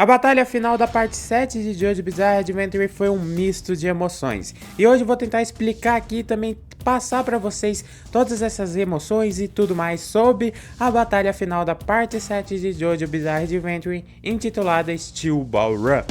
A batalha final da parte 7 de Jojo Bizarre Adventure foi um misto de emoções. E hoje eu vou tentar explicar aqui e também passar para vocês todas essas emoções e tudo mais sobre a batalha final da parte 7 de Jojo Bizarre Adventure, intitulada Steel Ball Run.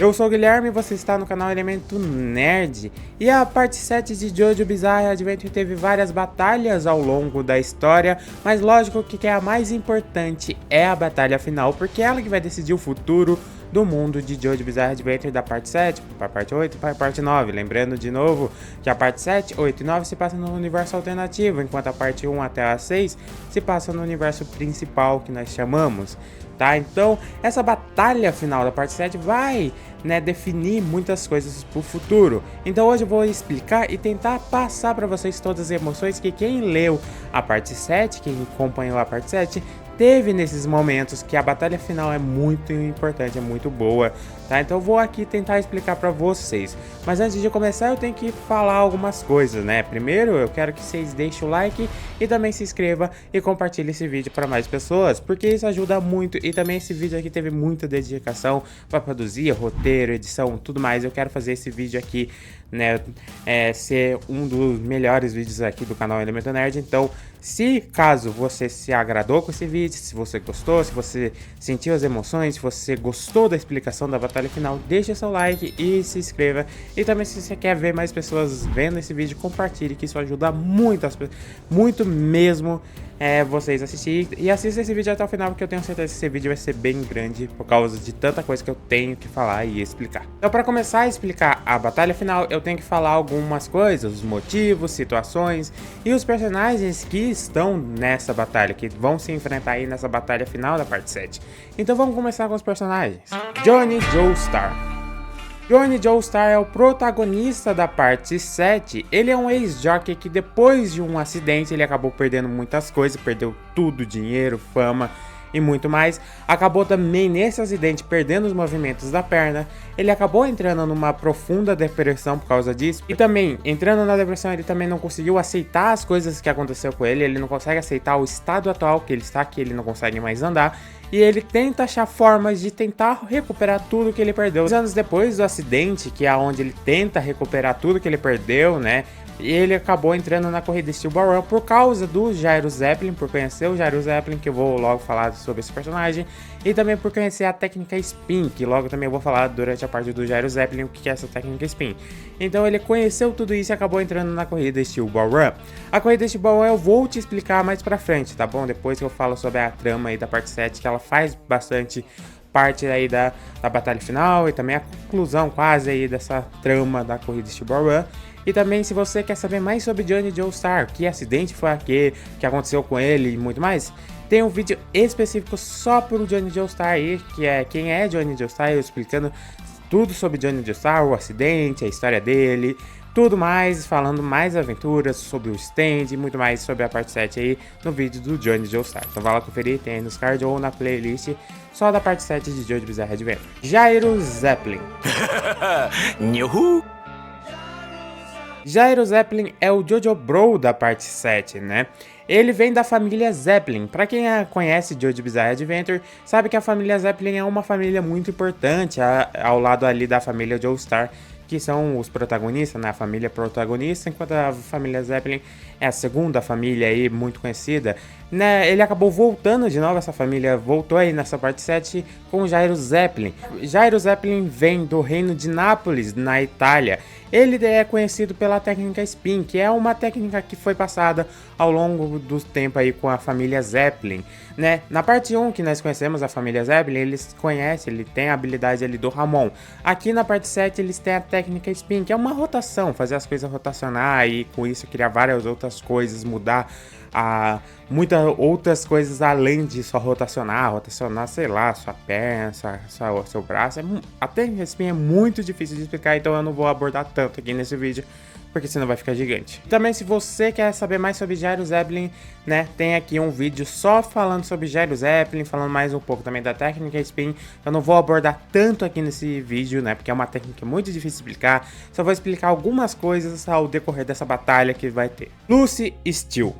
Eu sou o Guilherme e você está no canal Elemento Nerd. E a parte 7 de Jojo Bizarre Adventure teve várias batalhas ao longo da história, mas lógico que a mais importante é a batalha final, porque é ela que vai decidir o futuro do mundo de Jojo Bizarre Adventure da parte 7 para a parte 8 para a parte 9. Lembrando de novo que a parte 7, 8 e 9 se passa no universo alternativo, enquanto a parte 1 até a 6 se passa no universo principal que nós chamamos. Tá? Então, essa batalha final da parte 7 vai, definir muitas coisas pro futuro. Então hoje eu vou explicar e tentar passar para vocês todas as emoções que quem leu a parte 7, quem acompanhou a parte 7, teve nesses momentos, que a batalha final é muito importante, é muito boa, tá? Então eu vou aqui tentar explicar para vocês. Mas antes de começar eu tenho que falar algumas coisas, né? Primeiro eu quero que vocês deixem o like e também se inscreva e compartilhe esse vídeo para mais pessoas, porque isso ajuda muito. E também esse vídeo aqui teve muita dedicação para produzir, roteiro, edição, tudo mais. Eu quero fazer esse vídeo aqui, ser um dos melhores vídeos aqui do canal Elemento Nerd. Então, se caso você se agradou com esse vídeo, se você gostou, se você sentiu as emoções, se você gostou da explicação da batalha final, deixe seu like e se inscreva. E também, se você quer ver mais pessoas vendo esse vídeo, compartilhe, que isso ajuda muito, muito mesmo, vocês assistirem. E assista esse vídeo até o final, porque eu tenho certeza que esse vídeo vai ser bem grande por causa de tanta coisa que eu tenho que falar e explicar. Então, para começar a explicar a batalha final, eu tenho que falar algumas coisas, os motivos, situações e os personagens que estão nessa batalha, que vão se enfrentar aí nessa batalha final da parte 7. Então vamos começar com os personagens. Johnny Joestar. Johnny Joestar é o protagonista da parte 7. Ele é um ex-jockey que depois de um acidente ele acabou perdendo muitas coisas, perdeu tudo, dinheiro, fama e muito mais. Acabou também nesse acidente perdendo os movimentos da perna. Ele acabou entrando numa profunda depressão por causa disso. E também, entrando na depressão, ele também não conseguiu aceitar as coisas que aconteceu com ele. Ele não consegue aceitar o estado atual que ele está, que ele não consegue mais andar. E ele tenta achar formas de tentar recuperar tudo que ele perdeu. 2 anos depois do acidente, que é onde ele tenta recuperar tudo que ele perdeu, e ele acabou entrando na corrida Steel Ball Run por causa do Gyro Zeppelin, por conhecer o Gyro Zeppelin, que eu vou logo falar sobre esse personagem, e também por conhecer a técnica Spin, que logo também eu vou falar durante a parte do Gyro Zeppelin o que é essa técnica Spin. Então ele conheceu tudo isso e acabou entrando na corrida Steel Ball Run. A corrida Steel Ball Run eu vou te explicar mais pra frente, tá bom? Depois que eu falo sobre a trama aí da parte 7, que ela faz bastante parte aí da batalha final e também a conclusão quase aí dessa trama da corrida Steel Ball Run. E também, se você quer saber mais sobre Johnny Joestar, que acidente foi aquele, que aconteceu com ele e muito mais, tem um vídeo específico só pro Johnny Joestar aí, que é quem é Johnny Joestar, eu explicando tudo sobre Johnny Joestar, o acidente, a história dele, tudo mais, falando mais aventuras sobre o stand e muito mais sobre a parte 7 aí no vídeo do Johnny Joestar. Então vai lá conferir, tem aí nos cards ou na playlist só da parte 7 de Jojo Bizarre Adventure. Gyro Zeppelin. Gyro Zeppelin é o Jojo Bro da parte 7, Ele vem da família Zeppelin. Pra quem conhece Jojo Bizarre Adventure, sabe que a família Zeppelin é uma família muito importante ao lado ali da família Joestar, que são os protagonistas, a família protagonista, enquanto a família Zeppelin é a segunda família aí muito conhecida. Ele acabou voltando de novo, essa família voltou aí nessa parte 7 com o Gyro Zeppelin. Gyro Zeppelin vem do reino de Nápoles, na Itália. Ele é conhecido pela técnica Spin, que é uma técnica que foi passada ao longo do tempo aí com a família Zeppelin, Na parte 1, que nós conhecemos a família Zeppelin, eles conhecem, ele tem a habilidade ali do Ramon. Aqui na parte 7 eles têm a técnica Spin, que é uma rotação, fazer as coisas rotacionar e com isso criar várias outras coisas, mudar muitas outras coisas além de só rotacionar, sei lá, sua perna, seu braço. Até Spin é muito difícil de explicar, então eu não vou abordar tanto aqui nesse vídeo, porque senão vai ficar gigante. Também, se você quer saber mais sobre Gyro Zeppelin, né, tem aqui um vídeo só falando sobre Gyro Zeppelin, falando mais um pouco também da técnica spin. Eu não vou abordar tanto aqui nesse vídeo, né, porque é uma técnica muito difícil de explicar. Só vou explicar algumas coisas ao decorrer dessa batalha que vai ter. Lucy Steel.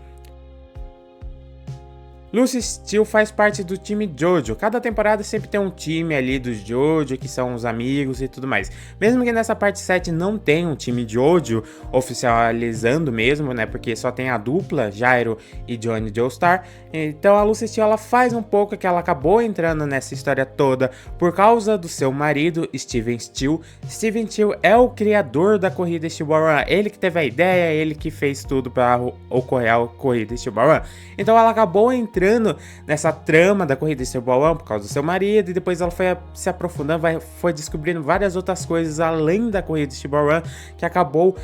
Lucy Steel faz parte do time Jojo. Cada temporada sempre tem um time ali dos Jojo, que são os amigos e tudo mais. Mesmo que nessa parte 7 não tenha um time Jojo oficializando mesmo, né? Porque só tem a dupla, Gyro e Johnny Joestar. Então a Lucy Steel, ela faz um pouco que ela acabou entrando nessa história toda por causa do seu marido, Steven Steel. Steven Steel é o criador da corrida Steel Ball Run. Ele que teve a ideia, ele que fez tudo para ocorrer a corrida Steel Ball Run. Então ela acabou entrando nessa trama da corrida Steel Ball Run por causa do seu marido, e depois ela foi se aprofundando, foi descobrindo várias outras coisas além da corrida Steel Ball Run, que acabou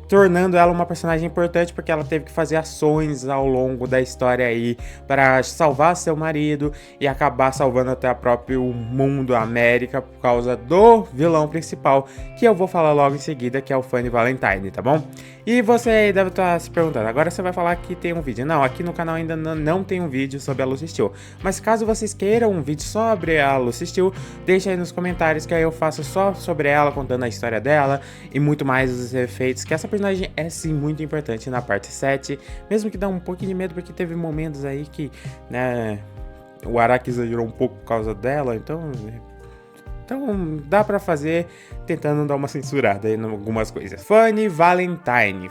tornando ela uma personagem importante, porque ela teve que fazer ações ao longo da história aí para salvar seu marido e acabar salvando até o próprio mundo, a América, por causa do vilão principal, que eu vou falar logo em seguida, que é o Funny Valentine, tá bom? E você aí deve estar se perguntando, agora você vai falar que tem um vídeo. Não, aqui no canal ainda não tem um vídeo sobre a Lucy Steel, mas caso vocês queiram um vídeo sobre a Lucy Steel, deixa aí nos comentários que aí eu faço só sobre ela, contando a história dela e muito mais os efeitos, que essa personagem é sim muito importante na parte 7, mesmo que dá um pouquinho de medo, porque teve momentos aí que, né, o Araki exagerou um pouco por causa dela, então dá pra fazer tentando dar uma censurada aí em algumas coisas. Funny Valentine.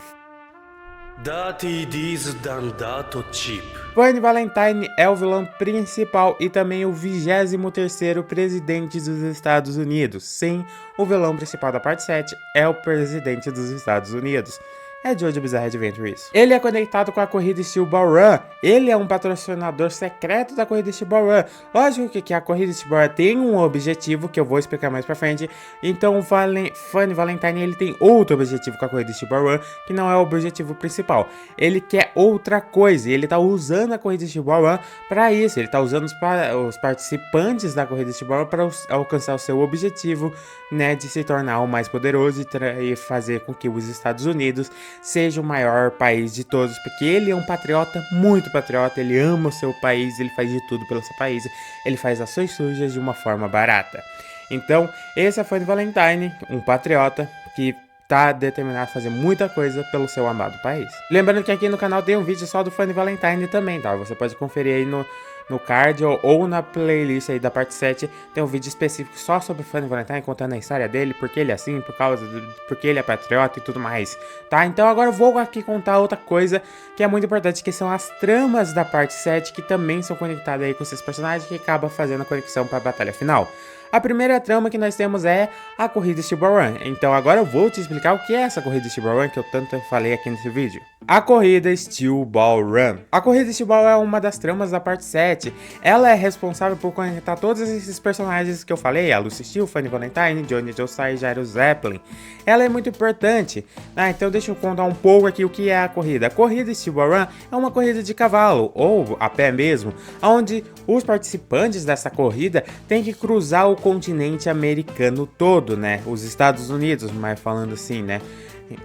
Dirty D's done that cheap. Funny Valentine é o vilão principal e também o 23º presidente dos Estados Unidos. Sim, o vilão principal da parte 7 é o presidente dos Estados Unidos. É Jojo Bizarre Adventure isso. Ele é conectado com a corrida Steel Ball Run. Ele é um patrocinador secreto da corrida Steel Ball Run. Lógico que a corrida Steel Ball Run tem um objetivo que eu vou explicar mais pra frente. Então o Funny Valentine, ele tem outro objetivo com a corrida Steel Ball Run, que não é o objetivo principal. Ele quer outra coisa. Ele tá usando a corrida Steel Ball Run pra isso. Ele tá usando os participantes da corrida Steel Ball Run para alcançar o seu objetivo, né, de se tornar o mais poderoso e fazer com que os Estados Unidos seja o maior país de todos, porque ele é um patriota, muito patriota, ele ama o seu país, ele faz de tudo pelo seu país, ele faz ações sujas de uma forma barata. Então, esse é Funny Valentine, um patriota que tá determinado a fazer muita coisa pelo seu amado país. Lembrando que aqui no canal tem um vídeo só do Funny Valentine também, tá? Você pode conferir aí no card ou na playlist aí da parte 7, tem um vídeo específico só sobre o Funny Valentine, contando a história dele, porque ele é assim, porque ele é patriota e tudo mais, tá? Então agora eu vou aqui contar outra coisa que é muito importante, que são as tramas da parte 7, que também são conectadas aí com esses personagens, que acaba fazendo a conexão para a batalha final. A primeira trama que nós temos é a corrida Steel Ball Run. Então agora eu vou te explicar o que é essa corrida Steel Ball Run que eu tanto falei aqui nesse vídeo. A corrida Steel Ball Run. A corrida Steel Ball Run é uma das tramas da parte 7. Ela é responsável por conectar todos esses personagens que eu falei, a Lucy Steel, Funny Valentine, Johnny Joestar e Gyro Zeppelin. Ela é muito importante. Então deixa eu contar um pouco aqui o que é a corrida. A corrida Steel Ball Run é uma corrida de cavalo, ou a pé mesmo, onde os participantes dessa corrida têm que cruzar o continente americano todo, né? Os Estados Unidos, mas falando assim, né?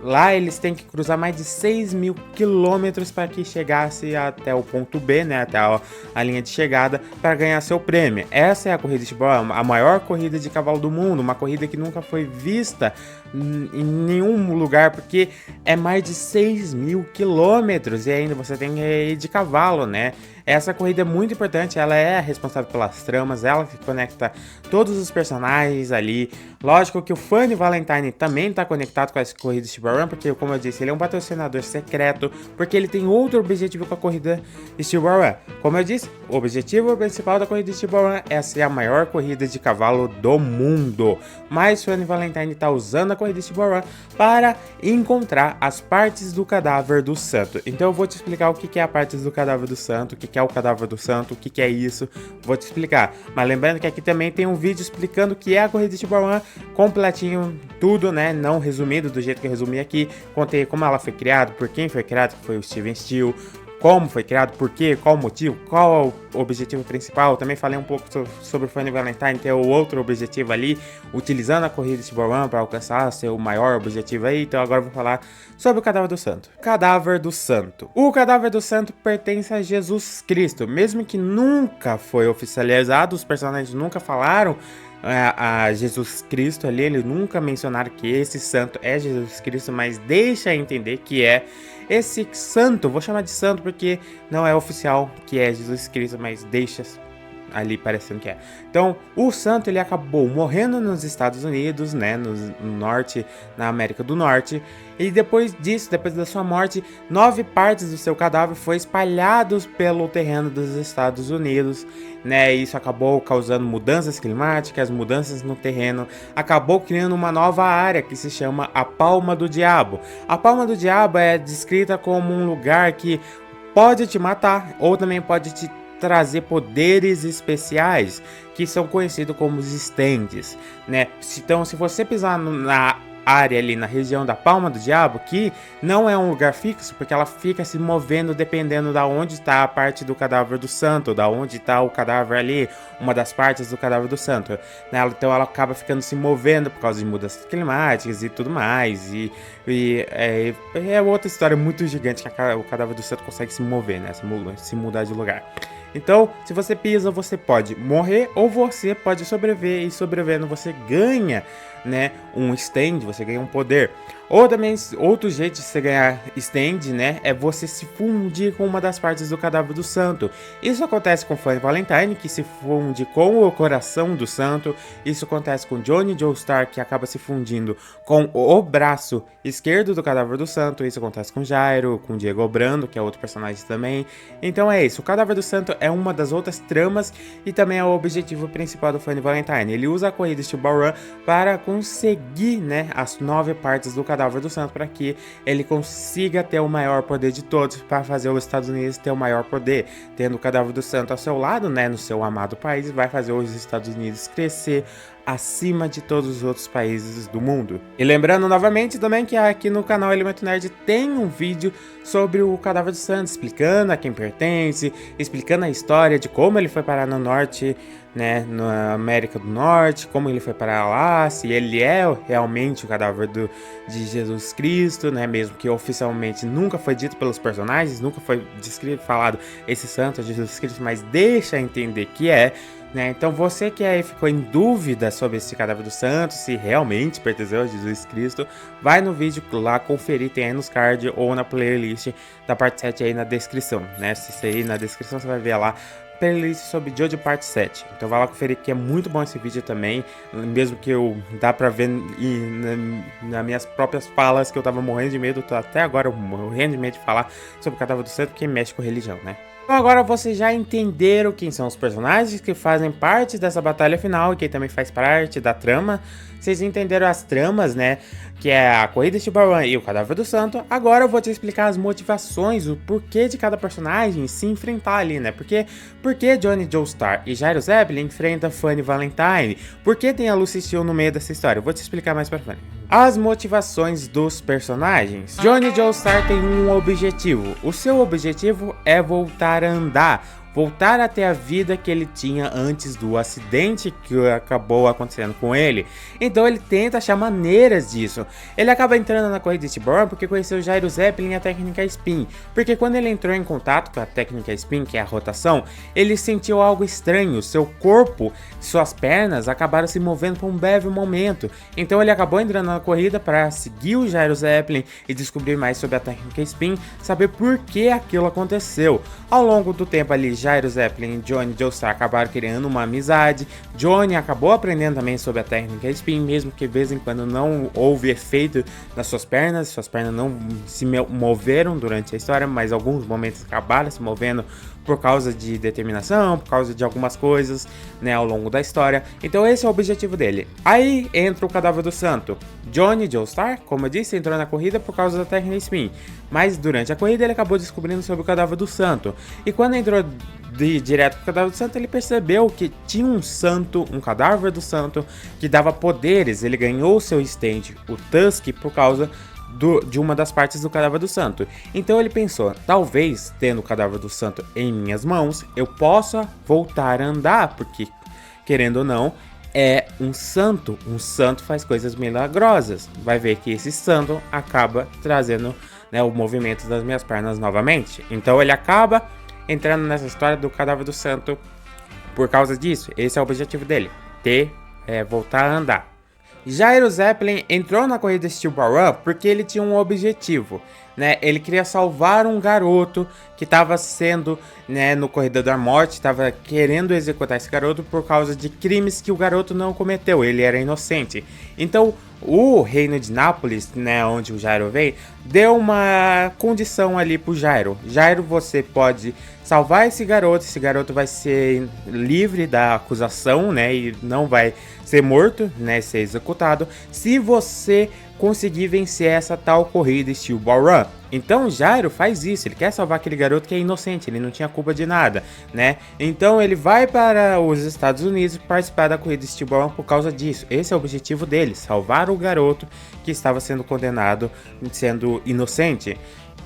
Lá eles têm que cruzar mais de 6.000 quilômetros para que chegasse até o ponto B, né? Até a linha de chegada para ganhar seu prêmio. Essa é a corrida de cavalo, a maior corrida de cavalo do mundo, uma corrida que nunca foi vista em nenhum lugar, porque é mais de 6.000 quilômetros e ainda você tem que ir de cavalo, né? Essa corrida é muito importante, ela é responsável pelas tramas, ela que conecta todos os personagens ali. Lógico que o Funny Valentine também está conectado com essa corrida Steel Ball Run, porque, como eu disse, ele é um patrocinador secreto, porque ele tem outro objetivo com a corrida Steel Ball Run. Como eu disse, o objetivo principal da corrida Steel Ball Run é ser a maior corrida de cavalo do mundo. Mas o Funny Valentine está usando a corrida Steel Ball Run para encontrar as partes do cadáver do santo. Então eu vou te explicar o que é a parte do cadáver do santo, o que é o cadáver do santo, o que é isso, vou te explicar. Mas lembrando que aqui também tem um vídeo explicando o que é a corrida Steel Ball Run, completinho, tudo, né, não resumido do jeito que eu resumi aqui. Contei como ela foi criada, por quem foi criada, que foi o Steven Steel, como foi criado, por quê, qual o motivo, qual o objetivo principal. Também falei um pouco sobre o Funny Valentine, ter o outro objetivo ali, utilizando a corrida de Boran para alcançar seu maior objetivo aí. Então agora eu vou falar sobre o Cadáver do Santo. Cadáver do Santo. O Cadáver do Santo pertence a Jesus Cristo, mesmo que nunca foi oficializado, os personagens nunca falaram a Jesus Cristo ali, eles nunca mencionaram que esse santo é Jesus Cristo, mas deixa entender que é esse santo. Vou chamar de santo porque não é oficial que é Jesus Cristo, mas deixa ali parecendo que é. Então, o santo ele acabou morrendo nos Estados Unidos, né, no norte, na América do Norte, e depois disso, depois da sua morte, 9 partes do seu cadáver foram espalhados pelo terreno dos Estados Unidos, né, e isso acabou causando mudanças climáticas, mudanças no terreno, acabou criando uma nova área que se chama a Palma do Diabo. A Palma do Diabo é descrita como um lugar que pode te matar ou também pode te trazer poderes especiais, que são conhecidos como os stands, né? Então, se você pisar na área ali na região da Palma do Diabo, que não é um lugar fixo, porque ela fica se movendo dependendo da onde está a parte do cadáver do santo, da onde está o cadáver ali, uma das partes do cadáver do santo, né? Então ela acaba ficando se movendo por causa de mudanças climáticas e tudo mais, é outra história muito gigante que o cadáver do santo consegue se mover, né? Se mudar de lugar. Então, se você pisa, você pode morrer ou você pode sobreviver, e sobrevivendo você ganha, né, um stand, você ganha um poder. Ou também, outro jeito de você ganhar stand, né, é você se fundir com uma das partes do cadáver do santo. Isso acontece com Funny Valentine, que se funde com o coração do santo. Isso acontece com Johnny Joestar, que acaba se fundindo com o braço esquerdo do cadáver do santo. Isso acontece com Jairo, com Diego Brando, que é outro personagem também. Então é isso, o cadáver do santo é uma das outras tramas e também é o objetivo principal do Funny Valentine. Ele usa a corrida Steel Ball Run para conseguir, né, as 9 partes do cadáver do santo, para que ele consiga ter o maior poder de todos, para fazer os Estados Unidos ter o maior poder. Tendo o cadáver do santo ao seu lado, né, no seu amado país, vai fazer os Estados Unidos crescer acima de todos os outros países do mundo. E lembrando novamente também que aqui no canal Elemento Nerd tem um vídeo sobre o Cadáver do Santo, explicando a quem pertence, explicando a história de como ele foi parar no norte, né, na América do Norte, como ele foi parar lá, se ele é realmente o cadáver de Jesus Cristo, né, mesmo que oficialmente nunca foi dito pelos personagens, nunca foi falado esse santo é Jesus Cristo, mas deixa entender que é, né? Então você que aí ficou em dúvida sobre esse cadáver do santo, se realmente pertenceu a Jesus Cristo, vai no vídeo lá conferir, tem aí nos cards ou na playlist da parte 7 aí na descrição, né? Se você ir na descrição você vai ver lá playlist sobre Jojo parte 7. Então vai lá conferir, que é muito bom esse vídeo também, mesmo que dá pra ver nas minhas próprias falas que eu tava morrendo de medo, tô até agora morrendo de medo de falar sobre o cadáver do santo, que mexe com religião, né? Então agora vocês já entenderam quem são os personagens que fazem parte dessa batalha final e quem também faz parte da trama. Vocês entenderam as tramas, né? Que é a corrida de Barwan e o cadáver do santo. Agora eu vou te explicar as motivações, o porquê de cada personagem se enfrentar ali, né? Por que Johnny Joestar e Jairo Zeppelin enfrentam Funny Valentine? Por que tem a Lucy Steele no meio dessa história? Eu vou te explicar mais pra frente. As motivações dos personagens. Johnny Joestar tem um objetivo. O seu objetivo é voltar a andar. Voltar a ter a vida que ele tinha antes do acidente que acabou acontecendo com ele. Então ele tenta achar maneiras disso. Ele acaba entrando na corrida de Stillborn porque conheceu Jairo Zeppelin e a técnica Spin. Porque quando ele entrou em contato com a técnica Spin, que é a rotação, ele sentiu algo estranho. Seu corpo, suas pernas acabaram se movendo por um breve momento. Então ele acabou entrando na corrida para seguir o Jairo Zeppelin e descobrir mais sobre a técnica Spin, saber por que aquilo aconteceu. Ao longo do tempo ali, Jairo Zeppelin e Johnny Joestar acabaram criando uma amizade. Johnny acabou aprendendo também sobre a técnica Spin, mesmo que de vez em quando não houve efeito nas suas pernas não se moveram durante a história, mas alguns momentos acabaram se movendo por causa de determinação, por causa de algumas coisas, né, ao longo da história. Então esse é o objetivo dele. Aí entra o cadáver do santo. Johnny Joestar, como eu disse, entrou na corrida por causa da técnica Spin, mas durante a corrida ele acabou descobrindo sobre o cadáver do santo. E quando entrou direto pro cadáver do santo, ele percebeu que tinha um santo, um cadáver do santo, que dava poderes. Ele ganhou seu stand, o Tusk, por causa de uma das partes do cadáver do santo. Então ele pensou, talvez tendo o cadáver do santo em minhas mãos, eu possa voltar a andar, porque querendo ou não, é um santo faz coisas milagrosas. Vai ver que esse santo acaba trazendo, né, o movimento das minhas pernas novamente. Então ele acaba entrando nessa história do cadáver do santo por causa disso. Esse é o objetivo dele, voltar a andar. Jairo Zeppelin entrou na corrida Steel Ball Run porque ele tinha um objetivo, né? Ele queria salvar um garoto que estava sendo, né, no Corrida da Morte, estava querendo executar esse garoto por causa de crimes que o garoto não cometeu, ele era inocente. Então, o reino de Nápoles, né, onde o Jairo veio, deu uma condição ali pro Jairo. Jairo, você pode salvar esse garoto vai ser livre da acusação, né, e não vai ser morto, né, ser executado, se você conseguir vencer essa tal corrida Steel Ball Run. Então Jairo faz isso, ele quer salvar aquele garoto que é inocente, ele não tinha culpa de nada, né? Então ele vai para os Estados Unidos participar da corrida Steel Ball Run por causa disso. Esse é o objetivo dele, salvar o garoto que estava sendo condenado, sendo inocente.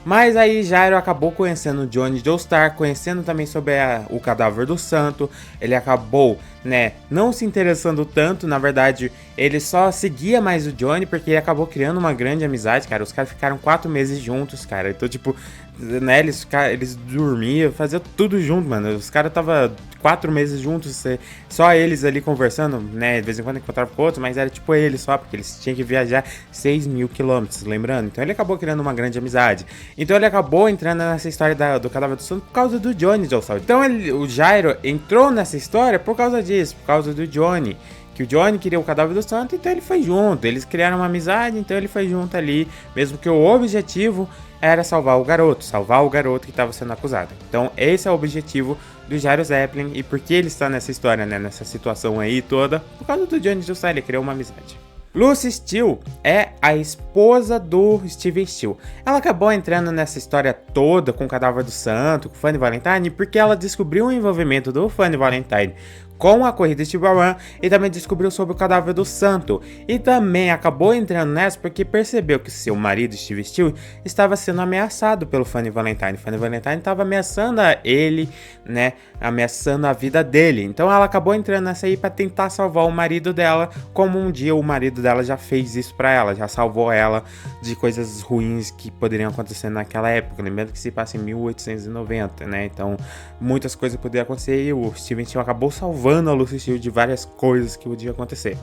Mas aí Jairo acabou conhecendo Johnny Joestar, conhecendo também sobre o cadáver do santo. Ele acabou, né, não se interessando tanto. Na verdade, ele só seguia mais o Johnny porque ele acabou criando uma grande amizade, cara. Os caras ficaram 4 meses juntos, cara. Então, tipo, né, eles dormiam, faziam tudo junto, mano. Os caras tava 4 meses juntos, só eles ali conversando, né? De vez em quando encontravam com outros, mas era tipo eles só, porque eles tinham que viajar 6.000 quilômetros, lembrando. Então ele acabou criando uma grande amizade. Então ele acabou entrando nessa história do cadáver do santo por causa do Johnny Joestar. Então o Jairo entrou nessa história por causa disso, por causa do Johnny. Que o Johnny queria o cadáver do santo, então ele foi junto. Eles criaram uma amizade, então ele foi junto ali. Mesmo que o objetivo era salvar o garoto que estava sendo acusado. Então esse é o objetivo do Jairo Zeppelin. E por que ele está nessa história, né, nessa situação aí toda? Por causa do Johnny Joestar, ele criou uma amizade. Lucy Steele é a esposa do Steven Steele. Ela acabou entrando nessa história toda com o cadáver do santo, com o Funny Valentine, porque ela descobriu o envolvimento do Funny Valentine com a corrida Steel Ball Run e também descobriu sobre o cadáver do santo. E também acabou entrando nessa porque percebeu que seu marido, Steve Steele, estava sendo ameaçado pelo Funny Valentine. Funny Valentine estava ameaçando ele, né, ameaçando a vida dele. Então ela acabou entrando nessa aí para tentar salvar o marido dela, como um dia o marido dela já fez isso para ela, já salvou ela de coisas ruins que poderiam acontecer naquela época. Lembrando que se passa em 1890, né? Então muitas coisas poderiam acontecer e o Steven Steele acabou salvando a Lucy Steele de várias coisas que podiam acontecer,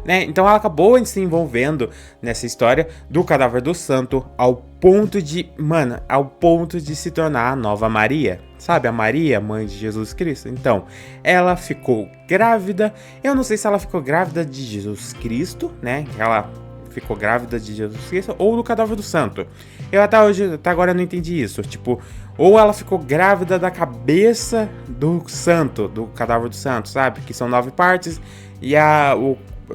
né? Então ela acabou se envolvendo nessa história do cadáver do santo ao ponto de se tornar a nova Maria. Sabe, a Maria, mãe de Jesus Cristo? Então, ela ficou grávida. Eu não sei se ela ficou grávida de Jesus Cristo, né? Ela ficou grávida de Jesus Cristo ou do cadáver do santo. Eu até agora não entendi isso. Tipo, ou ela ficou grávida da cabeça do santo, do cadáver do santo, sabe? Que são 9 partes e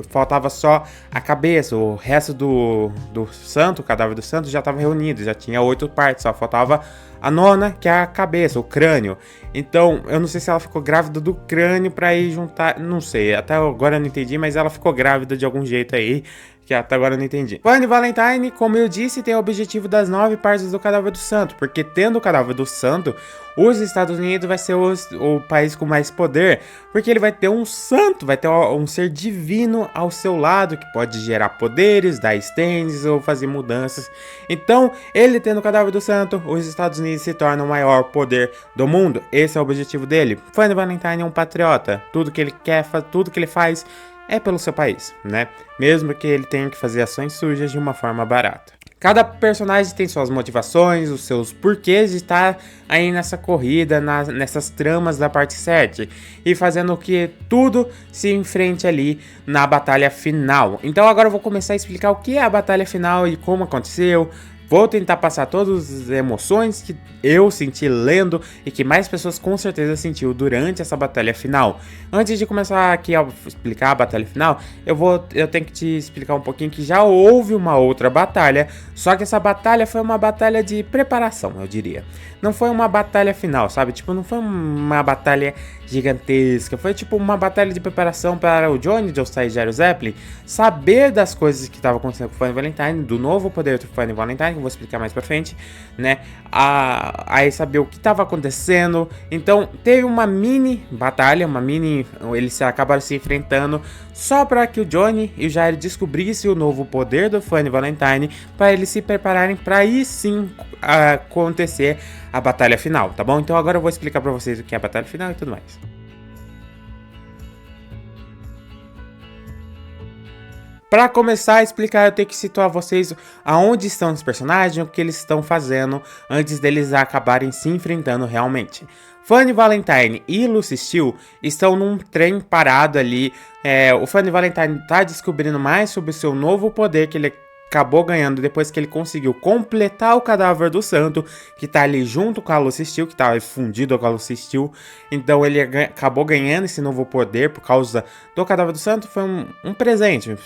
faltava só a cabeça. O resto do santo, o cadáver do santo já estava reunido, já tinha 8 partes, só faltava a 9ª, que é a cabeça, o crânio. Então, eu não sei se ela ficou grávida do crânio pra ir juntar, não sei, até agora eu não entendi, mas ela ficou grávida de algum jeito aí, que até agora eu não entendi. Funny Valentine, como eu disse, tem o objetivo das 9 partes do cadáver do santo, porque tendo o cadáver do santo, os Estados Unidos vai ser o país com mais poder, porque ele vai ter um santo, vai ter um ser divino ao seu lado, que pode gerar poderes, dar stands ou fazer mudanças. Então, ele tendo o cadáver do santo, os Estados Unidos se tornam o maior poder do mundo. Esse é o objetivo dele. Funny Valentine é um patriota, tudo que ele quer, tudo que ele faz é pelo seu país, né? Mesmo que ele tenha que fazer ações sujas de uma forma barata. Cada personagem tem suas motivações, os seus porquês de estar aí nessa corrida, nessas tramas da parte 7. E fazendo que tudo se enfrente ali na batalha final. Então agora eu vou começar a explicar o que é a batalha final e como aconteceu. Vou tentar passar todas as emoções que eu senti lendo e que mais pessoas com certeza sentiu durante essa batalha final. Antes de começar aqui a explicar a batalha final, eu tenho que te explicar um pouquinho que já houve uma outra batalha, só que essa batalha foi uma batalha de preparação, eu diria. Não foi uma batalha final, sabe? Tipo, não foi uma batalha gigantesca, foi tipo uma batalha de preparação para o Johnny Joestar e Gyro Zeppelin saber das coisas que estavam acontecendo com o Funny Valentine, do novo poder do Funny Valentine, que eu vou explicar mais pra frente, né? Aí saber o que estava acontecendo. Então teve uma mini batalha, eles acabaram se enfrentando só para que o Johnny e o Gyro descobrissem o novo poder do Funny Valentine, para eles se prepararem para aí sim acontecer a batalha final, tá bom? Então agora eu vou explicar pra vocês o que é a batalha final e tudo mais. Para começar a explicar, eu tenho que situar vocês aonde estão os personagens, o que eles estão fazendo antes deles acabarem se enfrentando realmente. Funny Valentine e Lucy Steel estão num trem parado ali. O Funny Valentine tá descobrindo mais sobre o seu novo poder que ele acabou ganhando depois que ele conseguiu completar o cadáver do santo, que tá ali junto com a Lucy Steel, que tá fundido com a Lucy Steel. Então ele acabou ganhando esse novo poder por causa do cadáver do santo. Foi um presente.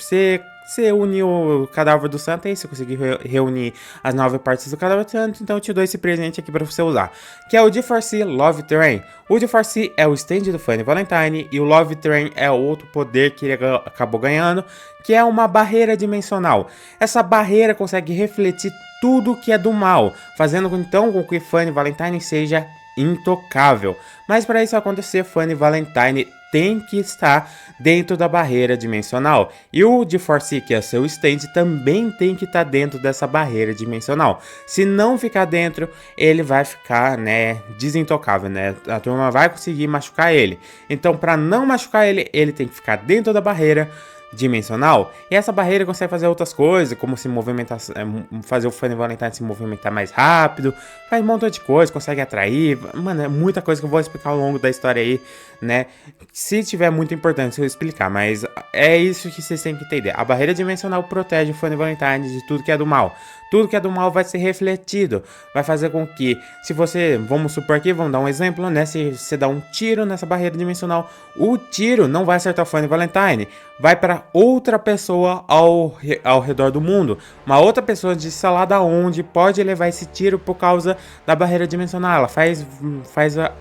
Você uniu o cadáver do santo, aí você conseguiu reunir as 9 partes do cadáver do santo, então eu te dou esse presente aqui para você usar, que é o D4C Love Terrain. O D4C é o stand do Funny Valentine e o Love Terrain é outro poder que ele acabou ganhando, que é uma barreira dimensional. Essa barreira consegue refletir tudo que é do mal, fazendo então com que Funny Valentine seja intocável. Mas para isso acontecer, Funny Valentine tem que estar dentro da barreira dimensional. E o D4C, que é seu stand, também tem que estar dentro dessa barreira dimensional. Se não ficar dentro, ele vai ficar, né, desintocável, né? A turma vai conseguir machucar ele. Então, para não machucar ele, ele tem que ficar dentro da barreira dimensional, e essa barreira consegue fazer outras coisas, como se movimentar, fazer o Funny Valentine se movimentar mais rápido, faz um montão de coisa, consegue atrair, mano, é muita coisa que eu vou explicar ao longo da história aí, né, se tiver muito importante eu explicar, mas é isso que vocês têm que entender. A barreira dimensional protege o Funny Valentine de tudo que é do mal. Tudo que é do mal vai ser refletido, vai fazer com que, se você, vamos supor aqui, vamos dar um exemplo, né, se você dá um tiro nessa barreira dimensional, o tiro não vai acertar o Funny Valentine, vai para outra pessoa ao redor do mundo, uma outra pessoa de sei lá da onde pode levar esse tiro por causa da barreira dimensional. Ela faz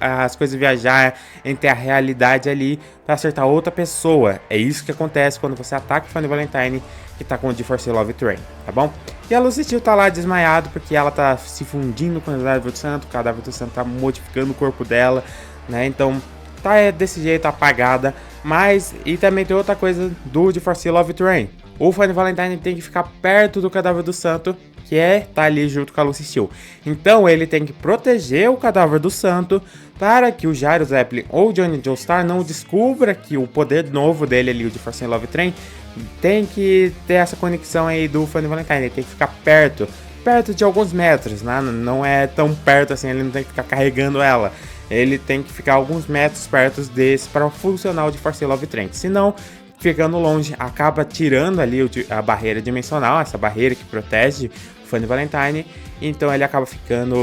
as coisas viajar entre a realidade ali para acertar outra pessoa. É isso que acontece quando você ataca o Funny Valentine que tá com o D4C Love Terrain, tá bom? E a Lucy Steel tá lá desmaiado porque ela tá se fundindo com o cadáver do santo, o cadáver do santo tá modificando o corpo dela, né? Então tá desse jeito, apagada. Mas, e também tem outra coisa do D4C Love Terrain. O Funny Valentine tem que ficar perto do cadáver do santo, que tá ali junto com a Lucy Steel. Então ele tem que proteger o cadáver do santo para que o Gyro Zeppelin ou o Johnny Joestar não descubra que o poder novo dele ali, o D4C Love Terrain, tem que ter essa conexão aí do Funny Valentine. Ele tem que ficar perto de alguns metros, né? Não é tão perto assim, ele não tem que ficar carregando ela. Ele tem que ficar alguns metros perto desse para funcionar o D4C Love Terrain. Senão, ficando longe, acaba tirando ali a barreira dimensional, essa barreira que protege o Funny Valentine. Então ele acaba ficando,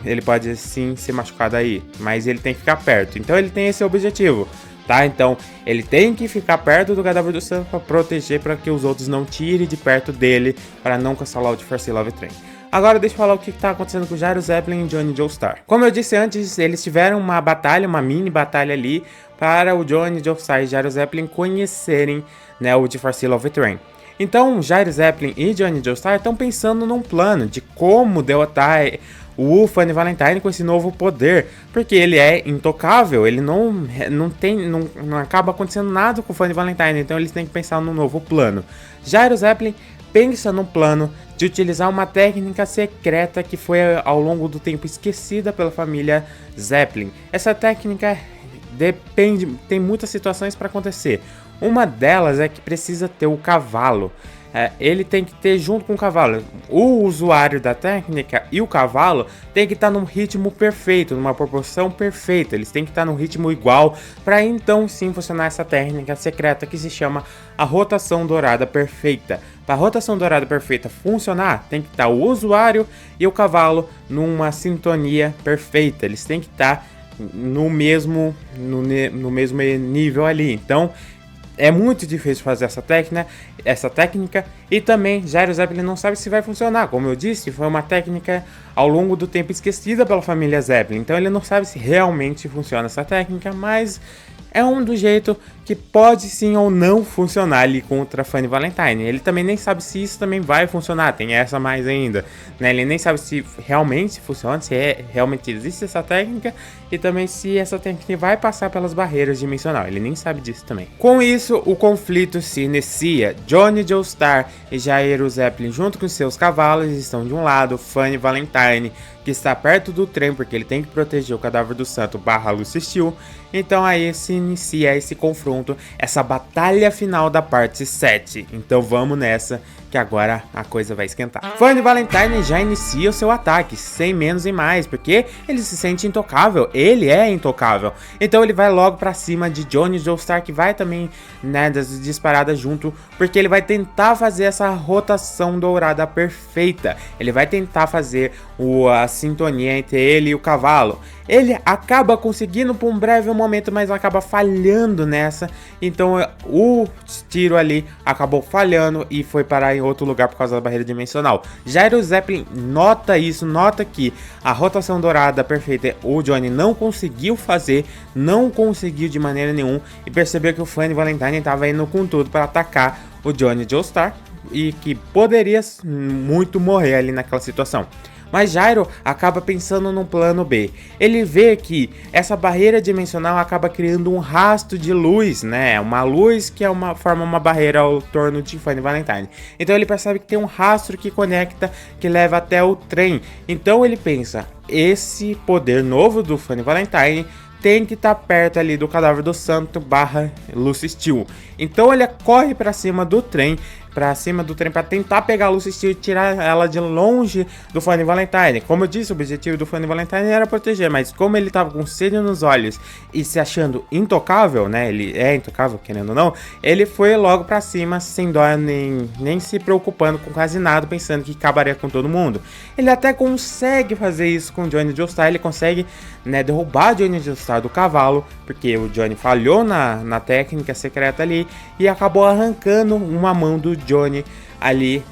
ele pode sim ser machucado aí, mas ele tem que ficar perto. Então ele tem esse objetivo, tá? Então ele tem que ficar perto do cadáver do santo para proteger, para que os outros não tirem de perto dele, para não cancelar o D4C Love Terrain. Agora deixa eu falar o que está acontecendo com o Gyro Zeppelin e Johnny Joestar. Como eu disse antes, eles tiveram uma batalha, uma mini batalha ali, para o Johnny Joestar e Gyro Zeppelin conhecerem, né, o D4C Love Terrain. Então, Gyro Zeppelin e Johnny Joestar estão pensando num plano de como derrotar o Funny Valentine com esse novo poder, porque ele é intocável, ele não acaba acontecendo nada com o Funny Valentine, então eles têm que pensar num novo plano. Gyro Zeppelin pensa num plano de utilizar uma técnica secreta que foi ao longo do tempo esquecida pela família Zeppelin. Essa técnica tem muitas situações para acontecer. Uma delas é que precisa ter o cavalo. ele tem que ter junto com o cavalo. O usuário da técnica e o cavalo tem que estar num ritmo perfeito, numa proporção perfeita. Eles têm que estar num ritmo igual para então sim funcionar essa técnica secreta que se chama a rotação dourada perfeita. Para a rotação dourada perfeita funcionar, tem que estar o usuário e o cavalo numa sintonia perfeita. Eles têm que estar no mesmo nível ali. Então é muito difícil fazer essa técnica e também Gyro Zeppelin não sabe se vai funcionar. Como eu disse, foi uma técnica ao longo do tempo esquecida pela família Zeppelin, então ele não sabe se realmente funciona essa técnica, mas é um do jeito que pode sim ou não funcionar ali contra a Funny Valentine. Ele também nem sabe se isso também vai funcionar, tem essa mais ainda, né? Ele nem sabe se realmente funciona, se realmente existe essa técnica e também se essa técnica vai passar pelas barreiras dimensionais. Ele nem sabe disso também. Com isso, o conflito se inicia. Johnny Joestar e Gyro Zeppelin, junto com seus cavalos, estão de um lado. Funny Valentine, que está perto do trem porque ele tem que proteger o cadáver do santo / Lucy Steel. Então aí se inicia esse confronto, essa batalha final da parte 7. Então vamos nessa, que agora a coisa vai esquentar. Funny Valentine já inicia o seu ataque, sem menos e mais, porque ele se sente intocável, ele é intocável. Então ele vai logo pra cima de Johnny Joestar, que vai também, né, das disparadas junto, porque ele vai tentar fazer essa rotação dourada perfeita. Ele vai tentar fazer a sintonia entre ele e o cavalo. Ele acaba conseguindo por um breve momento, mas acaba falhando nessa. Então o tiro ali acabou falhando e foi parar em outro lugar por causa da barreira dimensional. Gyro Zeppelin nota isso, nota que a rotação dourada perfeita o Johnny não conseguiu fazer, não conseguiu de maneira nenhuma, e percebeu que o Funny Valentine estava indo com tudo para atacar o Johnny Joestar e que poderia muito morrer ali naquela situação. Mas Gyro acaba pensando num plano B. Ele vê que essa barreira dimensional acaba criando um rastro de luz, né? Uma luz que forma uma barreira ao torno de Funny Valentine. Então ele percebe que tem um rastro que conecta, que leva até o trem. Então ele pensa, esse poder novo do Funny Valentine tem que estar perto ali do cadáver do santo / Lucy Steel. Então ele corre para cima do trem para tentar pegar a Lucy Steel e tirar ela de longe do Funny Valentine. Como eu disse, o objetivo do Funny Valentine era proteger, mas como ele tava com sede nos olhos e se achando intocável, né, ele é intocável, querendo ou não, ele foi logo para cima, sem dó, nem se preocupando com quase nada, pensando que acabaria com todo mundo. Ele até consegue fazer isso com o Johnny Joestar, ele consegue, né, derrubar Johnny Joestar do cavalo, porque o Johnny falhou na técnica secreta ali e acabou arrancando uma mão do Johnny ali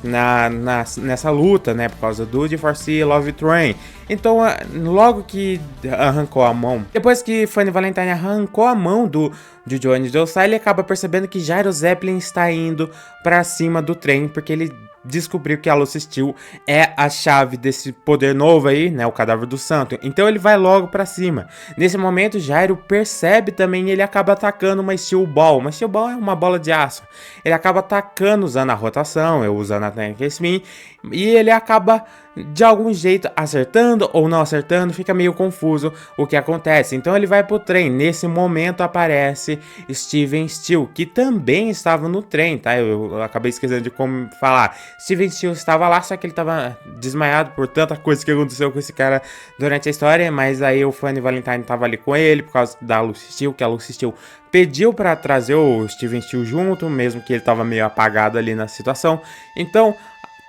nessa luta, né, por causa do GeForce Love Train. Então, logo que arrancou a mão, depois que Funny Valentine arrancou a mão de Johnny Joestar, ele acaba percebendo que Gyro Zeppelin está indo para cima do trem, porque ele descobriu que a Lucy Steel é a chave desse poder novo aí, né, o cadáver do santo. Então ele vai logo pra cima. Nesse momento, Gyro percebe também e ele acaba atacando uma Steel Ball. Uma Steel Ball é uma bola de aço. Ele acaba atacando usando a rotação, usando a técnica Spin, e ele acaba de algum jeito acertando ou não acertando, fica meio confuso o que acontece. Então ele vai pro trem. Nesse momento aparece Steven Steel, que também estava no trem, tá? Eu acabei esquecendo de como falar. Steven Steel estava lá, só que ele estava desmaiado por tanta coisa que aconteceu com esse cara durante a história, mas aí o Funny Valentine estava ali com ele por causa da Lucy Steel, que a Lucy Steel pediu para trazer o Steven Steel junto, mesmo que ele estava meio apagado ali na situação. Então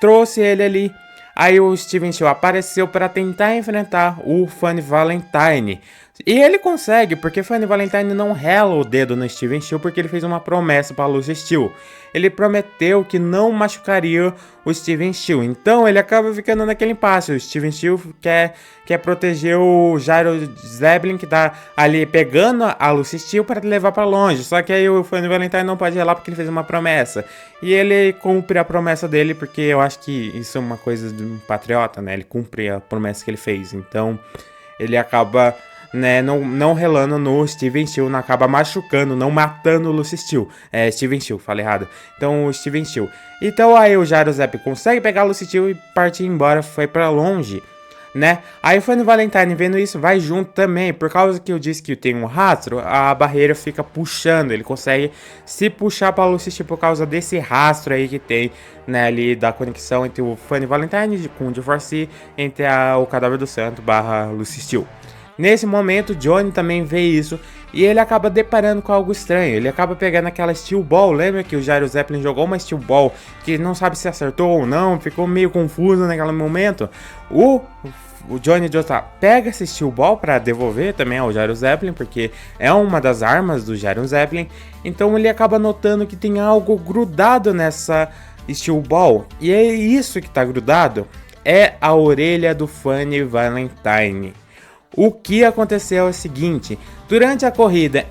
trouxe ele ali. Aí o Steven Steel apareceu para tentar enfrentar o Funny Valentine. E ele consegue, porque Funny Valentine não rela o dedo no Steven Steel, porque ele fez uma promessa para Lucy Steel. Ele prometeu que não machucaria o Steven Steel. Então ele acaba ficando naquele impasse. O Steven Steel quer proteger o Gyro Zeppelin, que tá ali pegando a Lucy Steel para levar para longe. Só que aí o Funny Valentine não pode relar porque ele fez uma promessa. E ele cumpre a promessa dele, porque eu acho que isso é uma coisa de um patriota, né? Ele cumpre a promessa que ele fez. Então ele acaba, né, não relando no Steven Steel, não acaba machucando, não matando o Lucy Steel. Steven Steel, falei errado. Então o Steven Steel. Então aí o Gyro Zeppelin consegue pegar o Lucy Steel e partir embora, foi pra longe. né? Aí o Funny Valentine vendo isso vai junto também, por causa que eu disse que tem um rastro, a barreira fica puxando, ele consegue se puxar para Lucy Steel por causa desse rastro aí que tem, né, ali da conexão entre o Funny Valentine com o D4C, entre o Cadáver do Santo barra Lucy Steel. Nesse momento, Johnny também vê isso e ele acaba deparando com algo estranho. Ele acaba pegando aquela Steel Ball. Lembra que o Gyro Zeppelin jogou uma Steel Ball que não sabe se acertou ou não, ficou meio confuso naquele momento. O Johnny Joestar pega essa Steel Ball para devolver também ao Gyro Zeppelin, porque é uma das armas do Gyro Zeppelin. Então ele acaba notando que tem algo grudado nessa Steel Ball. E é isso que está grudado, é a orelha do Funny Valentine. O que aconteceu é o seguinte: durante a corrida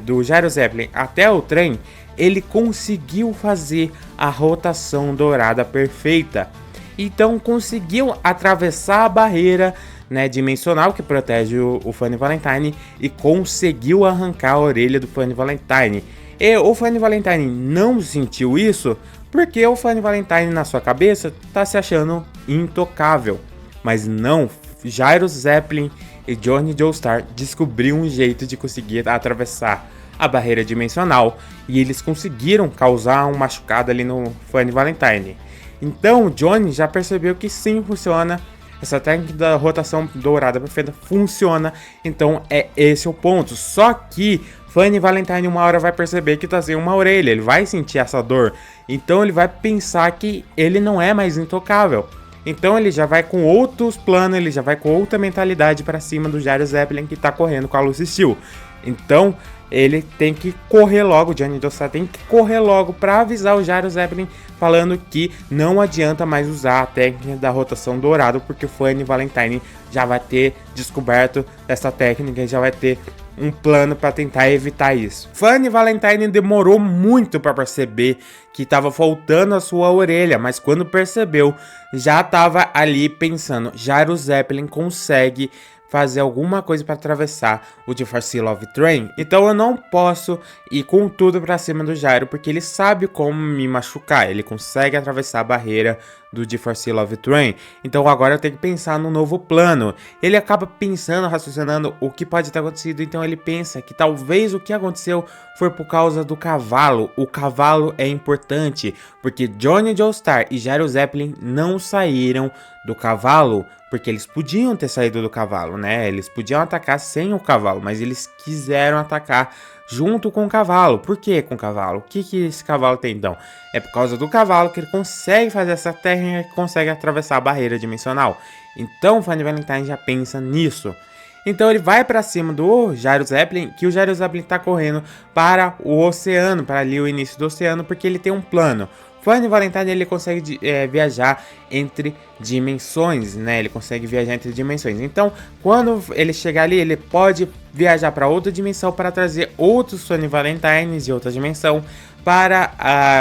do Gyro Zeppelin até o trem, ele conseguiu fazer a rotação dourada perfeita. Então conseguiu atravessar a barreira, né, dimensional que protege o Funny Valentine e conseguiu arrancar a orelha do Funny Valentine. E o Funny Valentine não sentiu isso porque o Funny Valentine na sua cabeça está se achando intocável. Mas não, Gyro Zeppelin e Johnny Joestar descobriram um jeito de conseguir atravessar a barreira dimensional e eles conseguiram causar um machucado ali no Funny Valentine. Então o Johnny já percebeu que sim, funciona. Essa técnica da rotação dourada perfeita funciona. Então é esse o ponto. Só que Funny Valentine uma hora vai perceber que tá sem uma orelha. Ele vai sentir essa dor. Então ele vai pensar que ele não é mais intocável. Então ele já vai com outros planos, ele já vai com outra mentalidade para cima do Gyro Zeppelin que tá correndo com a Lucy Steel. Então ele tem que correr logo, o Johnny Joestar tem que correr logo para avisar o Gyro Zeppelin, falando que não adianta mais usar a técnica da rotação dourada, porque o Funny Valentine já vai ter descoberto essa técnica e já vai ter um plano para tentar evitar isso. Funny Valentine demorou muito para perceber que estava faltando a sua orelha, mas quando percebeu, já estava ali pensando: Gyro Zeppelin consegue fazer alguma coisa para atravessar o D4C Love Train, então eu não posso ir com tudo para cima do Gyro, porque ele sabe como me machucar, ele consegue atravessar a barreira do D4C Love Train, então agora eu tenho que pensar num novo plano. Ele acaba pensando, raciocinando o que pode ter acontecido, então ele pensa que talvez o que aconteceu foi por causa do cavalo. O cavalo é importante, porque Johnny Joestar e Gyro Zeppelin não saíram do cavalo, porque eles podiam ter saído do cavalo, né? Eles podiam atacar sem o cavalo, mas eles quiseram atacar junto com o cavalo. Por que com o cavalo? O que esse cavalo tem então? É por causa do cavalo que ele consegue fazer essa técnica, que consegue atravessar a barreira dimensional. Então o Funny Valentine já pensa nisso. Então ele vai para cima do Gyro Zeppelin, que o Gyro Zeppelin tá correndo para o oceano, para ali o início do oceano, porque ele tem um plano. Funny Valentine ele consegue viajar entre dimensões, né? Ele consegue viajar entre dimensões. Então, quando ele chegar ali, ele pode viajar para outra dimensão para trazer outros Funny Valentines de outra dimensão para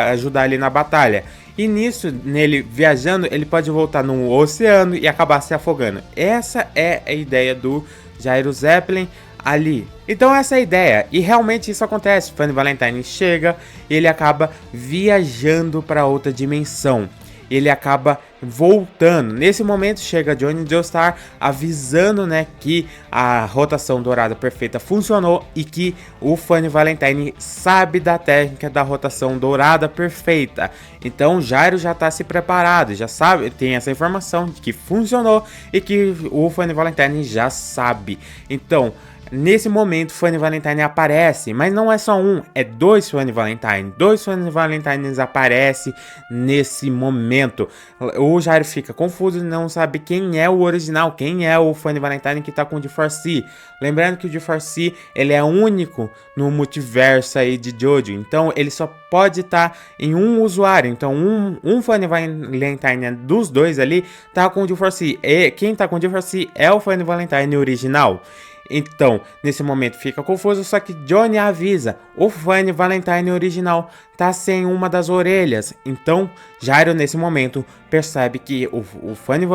ajudar ali na batalha. E nisso, nele viajando, ele pode voltar no oceano e acabar se afogando. Essa é a ideia do Gyro Zeppelin ali. Então essa é a ideia, e realmente isso acontece. Funny Valentine chega, ele acaba viajando para outra dimensão, ele acaba voltando. Nesse momento chega Johnny Joestar avisando, né, que a rotação dourada perfeita funcionou e que o Funny Valentine sabe da técnica da rotação dourada perfeita. Então o Gyro já está se preparado, já sabe, tem essa informação de que funcionou e que o Funny Valentine já sabe. Então nesse momento, Funny Valentine aparece, mas não é só um, é dois Funny Valentine. Dois Funny Valentines aparecem nesse momento. O Gyro fica confuso e não sabe quem é o original, quem é o Funny Valentine que tá com o D4C. Lembrando que o D4C, ele é único no multiverso aí de Jojo, então ele só pode estar em um usuário. Então um Funny Valentine dos dois ali tá com o D4C, e quem tá com o D4C é o Funny Valentine original. Então, nesse momento fica confuso, só que Johnny avisa: o Funny Valentine original tá sem uma das orelhas. Então, Gyro nesse momento percebe que o Funny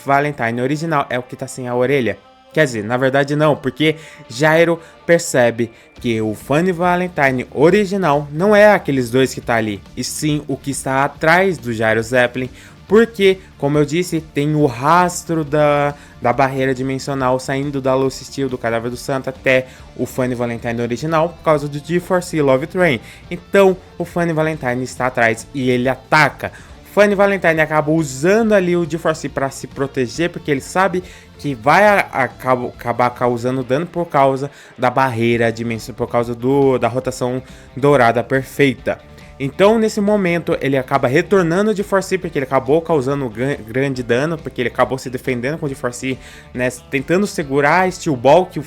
Valentine original é o que tá sem a orelha. Quer dizer, na verdade não, porque Gyro percebe que o Funny Valentine original não é aqueles dois que tá ali, e sim o que está atrás do Gyro Zeppelin, porque, como eu disse, tem o rastro da barreira dimensional saindo da Lucy Steel, do cadáver do santo, até o Funny Valentine original, por causa do GeForce Love Train. Então, o Funny Valentine está atrás e ele ataca. Funny Valentine acaba usando ali o GeForce para se proteger, porque ele sabe que vai acabar causando dano por causa da barreira dimensional, por causa da rotação dourada perfeita. Então, nesse momento, ele acaba retornando de Force, porque ele acabou causando grande dano, porque ele acabou se defendendo com o de Force, né, tentando segurar a Steel Ball que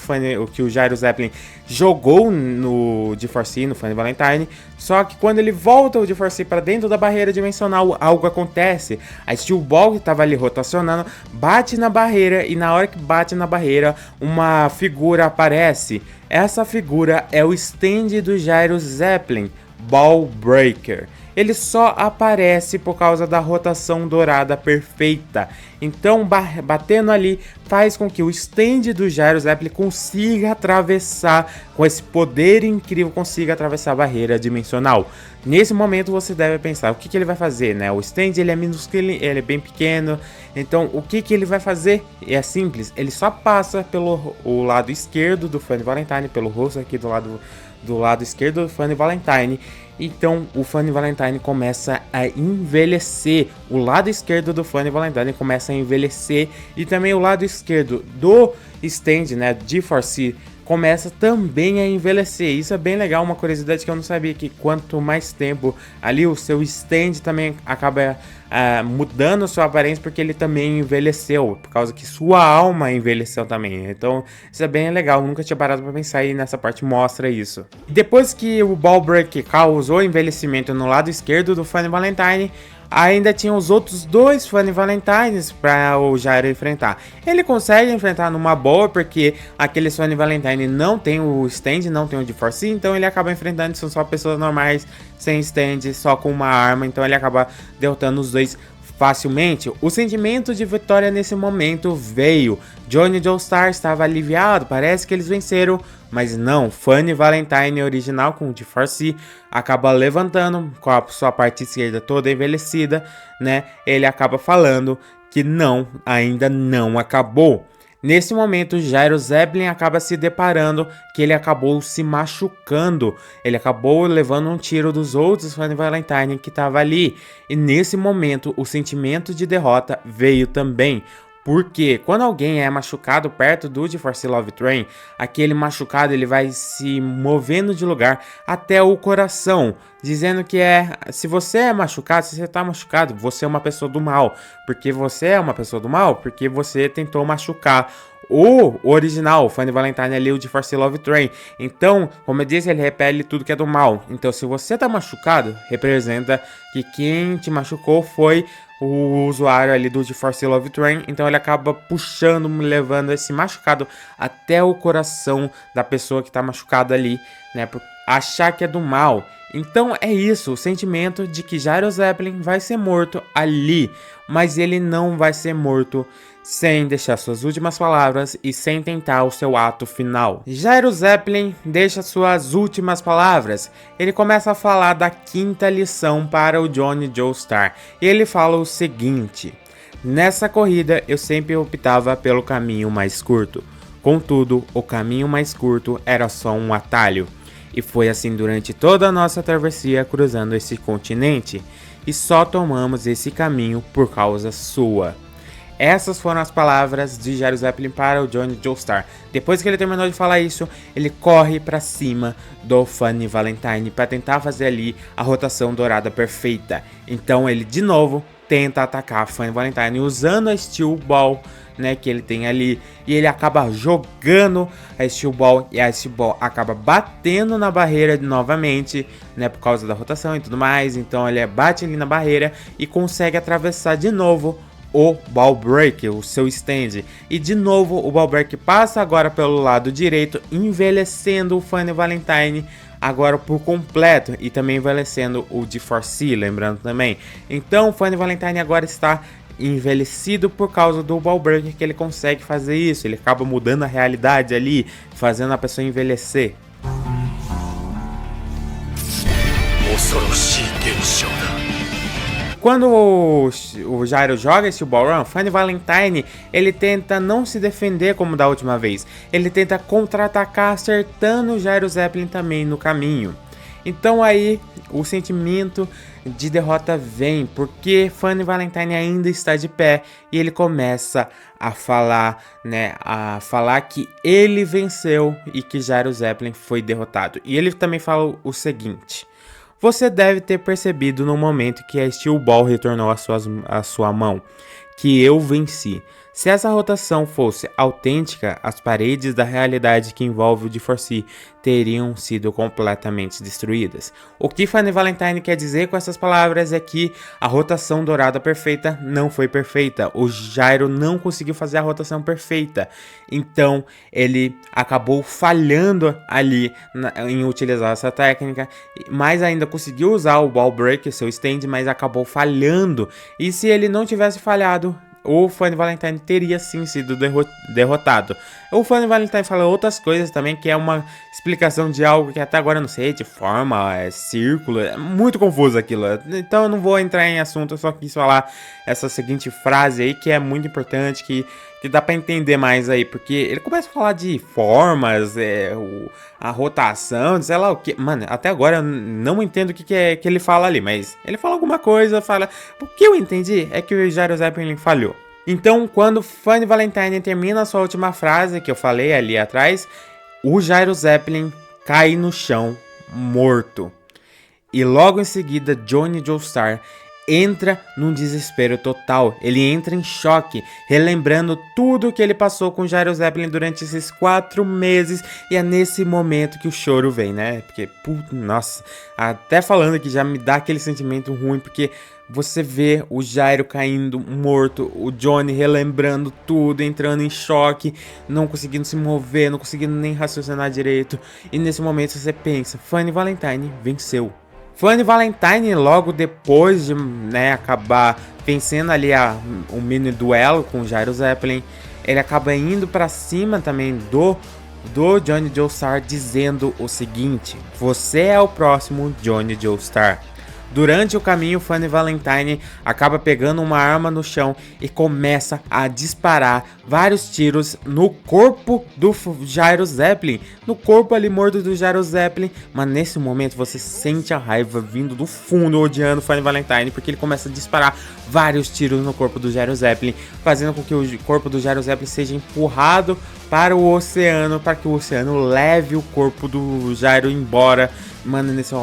o Gyro Zeppelin jogou no de Force, no Funny Valentine. Só que quando ele volta o de Force para dentro da barreira dimensional, algo acontece. A Steel Ball que estava ali rotacionando bate na barreira, e na hora que bate na barreira, uma figura aparece. Essa figura é o stand do Gyro Zeppelin, Ball Breaker. Ele só aparece por causa da rotação dourada perfeita. Então, batendo ali, faz com que o stand do Gyro Zeppelin consiga atravessar, com esse poder incrível, consiga atravessar a barreira dimensional. Nesse momento, você deve pensar, o que ele vai fazer, né? O stand, ele é minúsculo, ele é bem pequeno. Então, o que ele vai fazer? É simples, ele só passa pelo lado esquerdo do Funny Valentine, pelo rosto aqui do lado esquerdo do Funny Valentine. Então o Funny Valentine começa a envelhecer. O lado esquerdo do Funny Valentine começa a envelhecer. E também o lado esquerdo do stand, né, de Force, começa também a envelhecer. Isso é bem legal, uma curiosidade que eu não sabia, que quanto mais tempo ali o seu stand também acaba mudando a sua aparência, porque ele também envelheceu, por causa que sua alma envelheceu também. Então isso é bem legal, nunca tinha parado para pensar, e nessa parte mostra isso. Depois que o Ball Break causou envelhecimento no lado esquerdo do Funny Valentine, ainda tinha os outros dois Funny Valentines para o Gyro enfrentar. Ele consegue enfrentar numa boa, porque aqueles Funny Valentine não tem o stand, não tem o de Force, então ele acaba enfrentando, são só pessoas normais, sem stand, só com uma arma, então ele acaba derrotando os dois facilmente. O sentimento de vitória nesse momento veio. Johnny Joestar estava aliviado, parece que eles venceram, mas não. Funny Valentine original com o de Force acaba levantando com a sua parte esquerda toda envelhecida, né? Ele acaba falando que não, ainda não acabou. Nesse momento, Gyro Zeppelin acaba se deparando que ele acabou se machucando. Ele acabou levando um tiro dos outros Funny Valentine que estava ali. E nesse momento, o sentimento de derrota veio também. Porque quando alguém é machucado perto do GeForce Love Train, aquele machucado ele vai se movendo de lugar até o coração, dizendo que se você é machucado, se você tá machucado, você é uma pessoa do mal. Porque você é uma pessoa do mal, porque você tentou machucar o original, o Funny Valentine ali, o GeForce Love Train. Então, como eu disse, ele repele tudo que é do mal. Então, se você tá machucado, representa que quem te machucou foi o usuário ali do GeForce Love Train. Então ele acaba puxando, levando esse machucado até o coração da pessoa que tá machucada ali, né, por achar que é do mal. Então é isso, o sentimento de que Gyro Zeppelin vai ser morto ali, mas ele não vai ser morto sem deixar suas últimas palavras e sem tentar o seu ato final. Gyro Zeppelin deixa suas últimas palavras. Ele começa a falar da quinta lição para o Johnny Joestar. E ele fala o seguinte: nessa corrida eu sempre optava pelo caminho mais curto. Contudo, o caminho mais curto era só um atalho. E foi assim durante toda a nossa travessia cruzando esse continente. E só tomamos esse caminho por causa sua. Essas foram as palavras de Gyro Zeppelin para o Johnny Joestar. Depois que ele terminou de falar isso, ele corre para cima do Funny Valentine para tentar fazer ali a rotação dourada perfeita. Então ele de novo tenta atacar a Funny Valentine usando a Steel Ball, né, que ele tem ali, e ele acaba jogando a Steel Ball, e a Steel Ball acaba batendo na barreira novamente, né, por causa da rotação e tudo mais. Então ele bate ali na barreira e consegue atravessar de novo o Ball Break, o seu stand. E de novo o Ball Break passa agora pelo lado direito, envelhecendo o Funny Valentine agora por completo, e também envelhecendo o GeForce, lembrando também. Então o Funny Valentine agora está envelhecido por causa do Ball Breaker, que ele consegue fazer isso. Ele acaba mudando a realidade ali, fazendo a pessoa envelhecer. Quando o Gyro joga esse Ball Run, Funny Valentine, ele tenta não se defender como da última vez. Ele tenta contra-atacar, acertando o Gyro Zeppelin também no caminho. Então aí o sentimento de derrota vem, porque Funny Valentine ainda está de pé e ele começa a falar, né, que ele venceu e que Gyro Zeppelin foi derrotado. E ele também fala o seguinte: você deve ter percebido no momento que a Steel Ball retornou à sua mão, que eu venci. Se essa rotação fosse autêntica, as paredes da realidade que envolve o D4C teriam sido completamente destruídas. O que Funny Valentine quer dizer com essas palavras é que a rotação dourada perfeita não foi perfeita. O Gyro não conseguiu fazer a rotação perfeita. Então ele acabou falhando ali em utilizar essa técnica, mas ainda conseguiu usar o Ball Break, seu stand, mas acabou falhando. E se ele não tivesse falhado, o Funny Valentine teria sim sido derrotado. O Funny Valentine fala outras coisas também, que é uma explicação de algo que até agora eu não sei, de forma, círculo, é muito confuso aquilo. Então eu não vou entrar em assunto, eu só quis falar essa seguinte frase aí, que é muito importante, que dá pra entender mais aí, porque ele começa a falar de formas, a rotação, sei lá o que. Mano, até agora eu não entendo o que ele fala ali, mas ele fala alguma coisa, fala. O que eu entendi é que o Gyro Zeppelin falhou. Então, quando Funny Valentine termina a sua última frase, que eu falei ali atrás, o Gyro Zeppelin cai no chão, morto. E logo em seguida, Johnny Joestar entra num desespero total. Ele entra em choque, relembrando tudo que ele passou com o Gyro Zeppelin durante esses 4 meses. E é nesse momento que o choro vem, né? Porque, nossa, até falando que já me dá aquele sentimento ruim, porque você vê o Gyro caindo morto, o Johnny relembrando tudo, entrando em choque, não conseguindo se mover, não conseguindo nem raciocinar direito. E nesse momento você pensa, Funny Valentine venceu. Funny Valentine, logo depois de, né, acabar vencendo ali um mini duelo com o Gyro Zeppelin, ele acaba indo pra cima também do Johnny Joestar, dizendo o seguinte: você é o próximo Johnny Joestar. Durante o caminho, Funny Valentine acaba pegando uma arma no chão e começa a disparar vários tiros no corpo do Gyro Zeppelin, no corpo ali morto do Gyro Zeppelin. Mas nesse momento você sente a raiva vindo do fundo, odiando Funny Valentine, porque ele começa a disparar vários tiros no corpo do Gyro Zeppelin, fazendo com que o corpo do Gyro Zeppelin seja empurrado para o oceano, para que o oceano leve o corpo do Gyro embora. Mano, nesse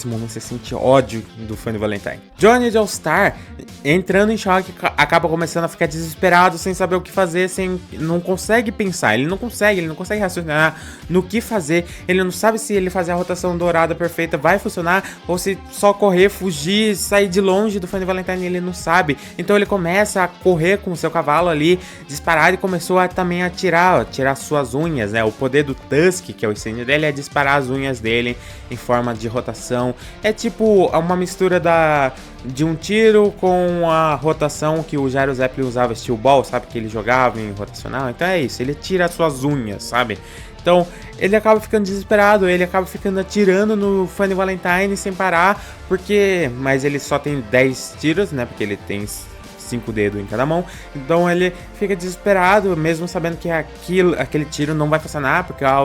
momento você sente ódio do Funny Valentine. Johnny Joestar, entrando em choque, acaba começando a ficar desesperado, sem saber o que fazer, não consegue pensar, ele não consegue raciocinar no que fazer. Ele não sabe se ele fazer a rotação dourada perfeita vai funcionar, ou se só correr, fugir, sair de longe do Funny Valentine, ele não sabe. Então ele começa a correr com o seu cavalo ali, disparar, e começou a também a tirar suas unhas, né? O poder do Tusk, que é o stand dele, é disparar as unhas dele em forma de rotação. É tipo uma mistura de um tiro com a rotação que o Gyro Zeppelin usava, Steel Ball, sabe? Que ele jogava em rotacional. Então é isso, ele tira as suas unhas, sabe? Então ele acaba ficando desesperado, ele acaba ficando atirando no Funny Valentine sem parar, mas ele só tem 10 tiros, né? Porque ele tem 5 dedos em cada mão, então ele fica desesperado, mesmo sabendo que aquele tiro não vai funcionar, porque a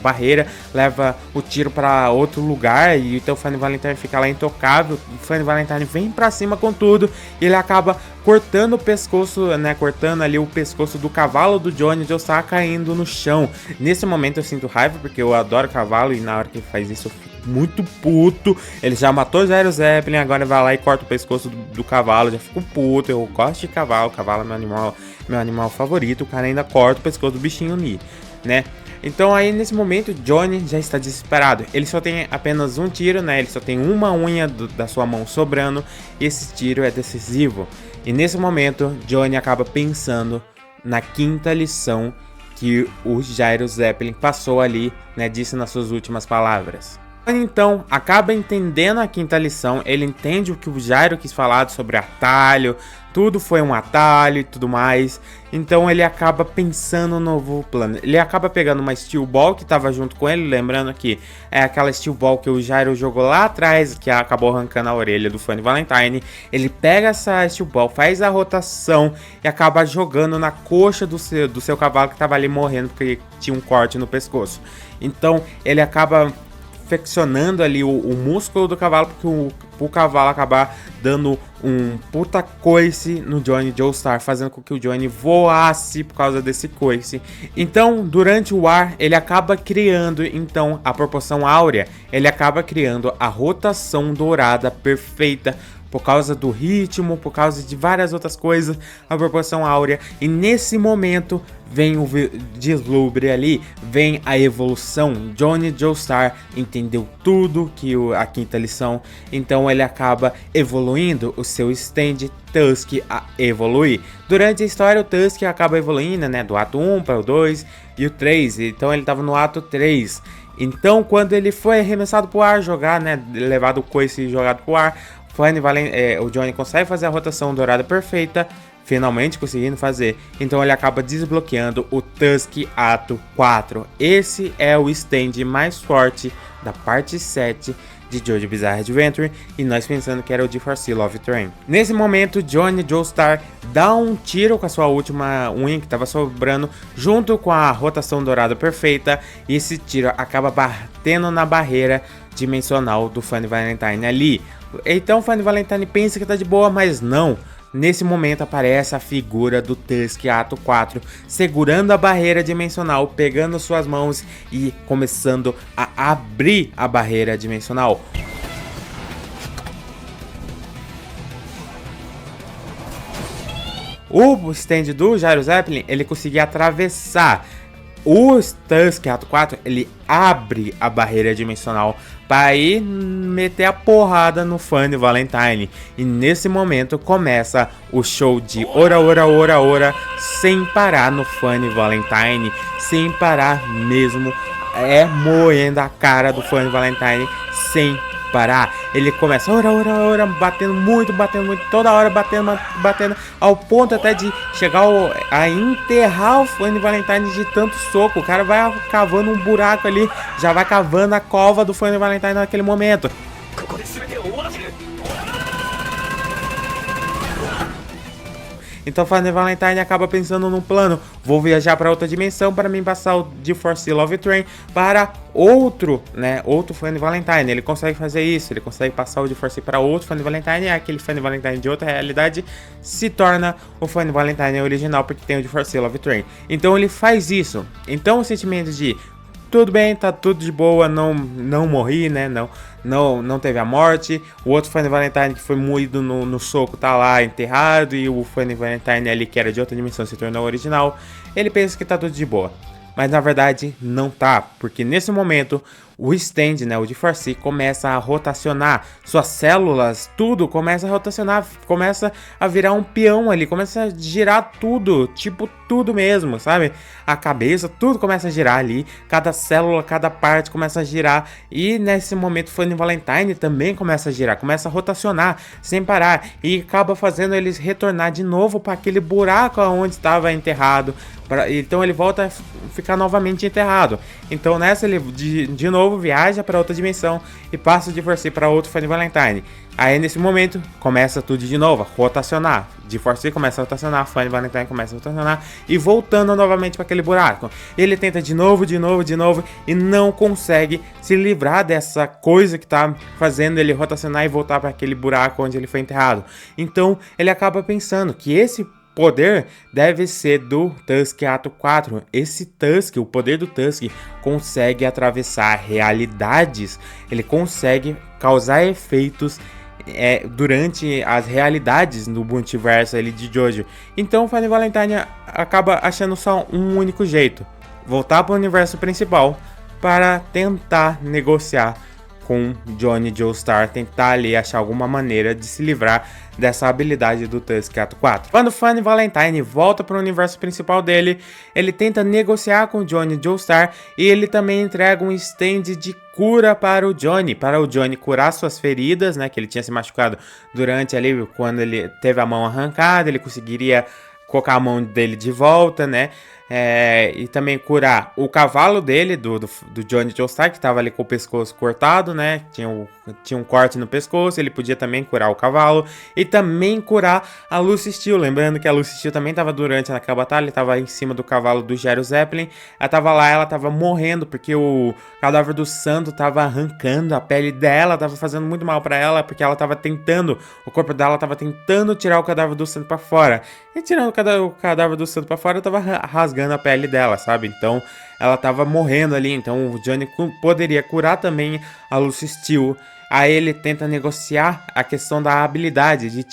barreira leva o tiro para outro lugar, e então o Funny Valentine fica lá intocável. O Funny Valentine vem pra cima com tudo, e ele acaba cortando o pescoço, né, cortando ali o pescoço do cavalo do Johnny Joestar, caindo no chão. Nesse momento eu sinto raiva, porque eu adoro cavalo, e na hora que ele faz isso eu fico muito puto. Ele já matou o Gyro Zeppelin, agora vai lá e corta o pescoço do cavalo, já fico puto. Eu gosto de cavalo é meu animal favorito. O cara ainda corta o pescoço do bichinho ali, né? Então aí nesse momento Johnny já está desesperado. Ele só tem apenas um tiro, né? Ele só tem uma unha da sua mão sobrando, e esse tiro é decisivo. E nesse momento Johnny acaba pensando na 5ª lição que o Gyro Zeppelin passou ali, né? Disse nas suas últimas palavras: Então, acaba entendendo a quinta lição, ele entende o que o Gyro quis falar sobre atalho, tudo foi um atalho e tudo mais. Então ele acaba pensando no novo plano. Ele acaba pegando uma Steel Ball que estava junto com ele, lembrando que é aquela Steel Ball que o Gyro jogou lá atrás, que acabou arrancando a orelha do Funny Valentine. Ele pega essa Steel Ball, faz a rotação e acaba jogando na coxa do seu cavalo que estava ali morrendo porque tinha um corte no pescoço. Então ele acaba flexionando ali o músculo do cavalo, porque o cavalo acabar dando um puta coice no Johnny Joestar, fazendo com que o Johnny voasse por causa desse coice. Então, durante o ar, ele acaba criando então a proporção áurea, ele acaba criando a rotação dourada perfeita, por causa do ritmo, por causa de várias outras coisas, a proporção áurea. E nesse momento vem o deslumbre ali, vem a evolução. Johnny Joestar entendeu tudo que a quinta lição, então ele acaba evoluindo o seu stand Tusk a evoluir. Durante a história o Tusk acaba evoluindo, né, do ato 1 para o 2 e o 3, então ele estava no ato 3. Então quando ele foi arremessado pro ar, jogar, né, levado o coice e jogado pro ar, o Johnny consegue fazer a rotação dourada perfeita, finalmente conseguindo fazer. Então ele acaba desbloqueando o Tusk Ato 4. Esse é o stand mais forte da parte 7 de JoJo Bizarre Adventure, e nós pensando que era o GeForce Love Train. Nesse momento, Johnny Joestar dá um tiro com a sua última unha que estava sobrando, junto com a rotação dourada perfeita, e esse tiro acaba batendo na barreira dimensional do Funny Valentine ali. Então o Funny Valentine pensa que tá de boa, mas não. Nesse momento aparece a figura do Tusk Ato 4, segurando a barreira dimensional, pegando suas mãos e começando a abrir a barreira dimensional. O stand do Gyro Zeppelin, ele conseguia atravessar. O Tusk Ato 4, ele abre a barreira dimensional para ir meter a porrada no Funny Valentine. E nesse momento começa o show de ora, ora, ora, ora, sem parar no Funny Valentine, sem parar mesmo, moendo a cara do Funny Valentine, sem parar. Ele começa ora, ora, ora, batendo muito, toda hora batendo, ao ponto até de chegar a enterrar o Funny Valentine de tanto soco. O cara vai cavando um buraco ali, já vai cavando a cova do Funny Valentine naquele momento. Então o Funny Valentine acaba pensando num plano: vou viajar para outra dimensão para mim passar o GeForce Love Train para outro Funny Valentine. Ele consegue fazer isso, ele consegue passar o GeForce para outro Funny Valentine, e aquele Funny Valentine de outra realidade se torna o Funny Valentine original, porque tem o GeForce Love Train. Então ele faz isso. Então o sentimento de tudo bem, tá tudo de boa, não morri, né, não teve a morte. O outro Funny Valentine que foi moído no soco tá lá enterrado, e o Funny Valentine ali que era de outra dimensão se tornou original. Ele pensa que tá tudo de boa, mas na verdade não tá, porque nesse momento o stand, né, o GeForce, começa a rotacionar, suas células, tudo começa a rotacionar, começa a virar um peão ali, começa a girar tudo, tipo tudo mesmo, sabe? A cabeça, tudo começa a girar ali, cada célula, cada parte começa a girar, e nesse momento o Funny Valentine também começa a girar, começa a rotacionar sem parar, e acaba fazendo eles retornar de novo para aquele buraco onde estava enterrado. Então ele volta a ficar novamente enterrado. Então nessa ele de novo viaja para outra dimensão e passa de GeForce para outro Funny Valentine. Aí nesse momento começa tudo de novo, rotacionar. GeForce começa a rotacionar, Funny Valentine começa a rotacionar e voltando novamente para aquele buraco. Ele tenta de novo e não consegue se livrar dessa coisa que tá fazendo ele rotacionar e voltar para aquele buraco onde ele foi enterrado. Então ele acaba pensando que esse poder deve ser do Tusk Ato 4. Esse Tusk, o poder do Tusk, consegue atravessar realidades. Ele consegue causar efeitos durante as realidades no multiverso ali de JoJo. Então o Funny Valentine acaba achando só um único jeito: voltar para o universo principal para tentar negociar com Johnny Joestar tentar ali achar alguma maneira de se livrar dessa habilidade do Tusk Ato 4. Quando Funny Valentine volta para o universo principal dele, ele tenta negociar com Johnny Joestar e ele também entrega um stand de cura para o Johnny curar suas feridas, né, que ele tinha se machucado durante ali, quando ele teve a mão arrancada, ele conseguiria colocar a mão dele de volta, né, e também curar o cavalo dele, do Johnny Joestar, que estava ali com o pescoço cortado, né, tinha um corte no pescoço, ele podia também curar o cavalo, e também curar a Lucy Steel, lembrando que a Lucy Steel também estava durante naquela batalha, estava em cima do cavalo do Gyro Zeppelin, ela estava lá, ela estava morrendo, porque o cadáver do santo estava arrancando a pele dela, estava fazendo muito mal para ela, porque ela estava tentando, o corpo dela estava tentando tirar o cadáver do santo para fora, e tirando o cadáver do santo para fora, estava rasgando a pele dela, sabe? Então ela tava morrendo ali, então o Johnny poderia curar também a Lucy Steel. Aí ele tenta negociar a questão da habilidade, de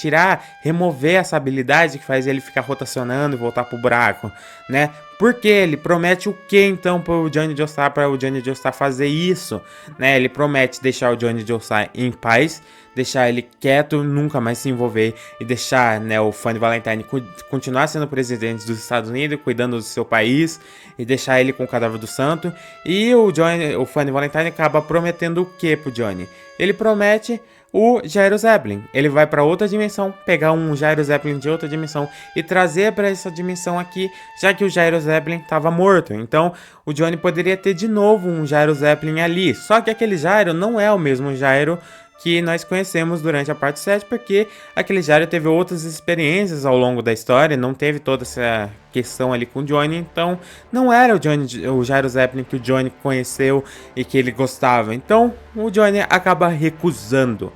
remover essa habilidade que faz ele ficar rotacionando e voltar pro buraco, né? Porque ele promete o que então para o Johnny Joestar fazer isso, né? Ele promete deixar o Johnny Joestar em paz, deixar ele quieto, nunca mais se envolver e deixar, né, o Funny Valentine continuar sendo presidente dos Estados Unidos, cuidando do seu país e deixar ele com o cadáver do santo. E o Funny Valentine acaba prometendo o que pro Johnny? Ele promete o Gyro Zeppelin. Ele vai para outra dimensão, pegar um Gyro Zeppelin de outra dimensão e trazer para essa dimensão aqui, já que o Gyro Zeppelin estava morto. Então, o Johnny poderia ter de novo um Gyro Zeppelin ali. Só que aquele Gyro não é o mesmo Gyro que nós conhecemos durante a parte 7, porque aquele Gyro teve outras experiências ao longo da história, não teve toda essa questão ali com o Johnny, então não era o Gyro Zeppelin que o Johnny conheceu e que ele gostava. Então o Johnny acaba recusando.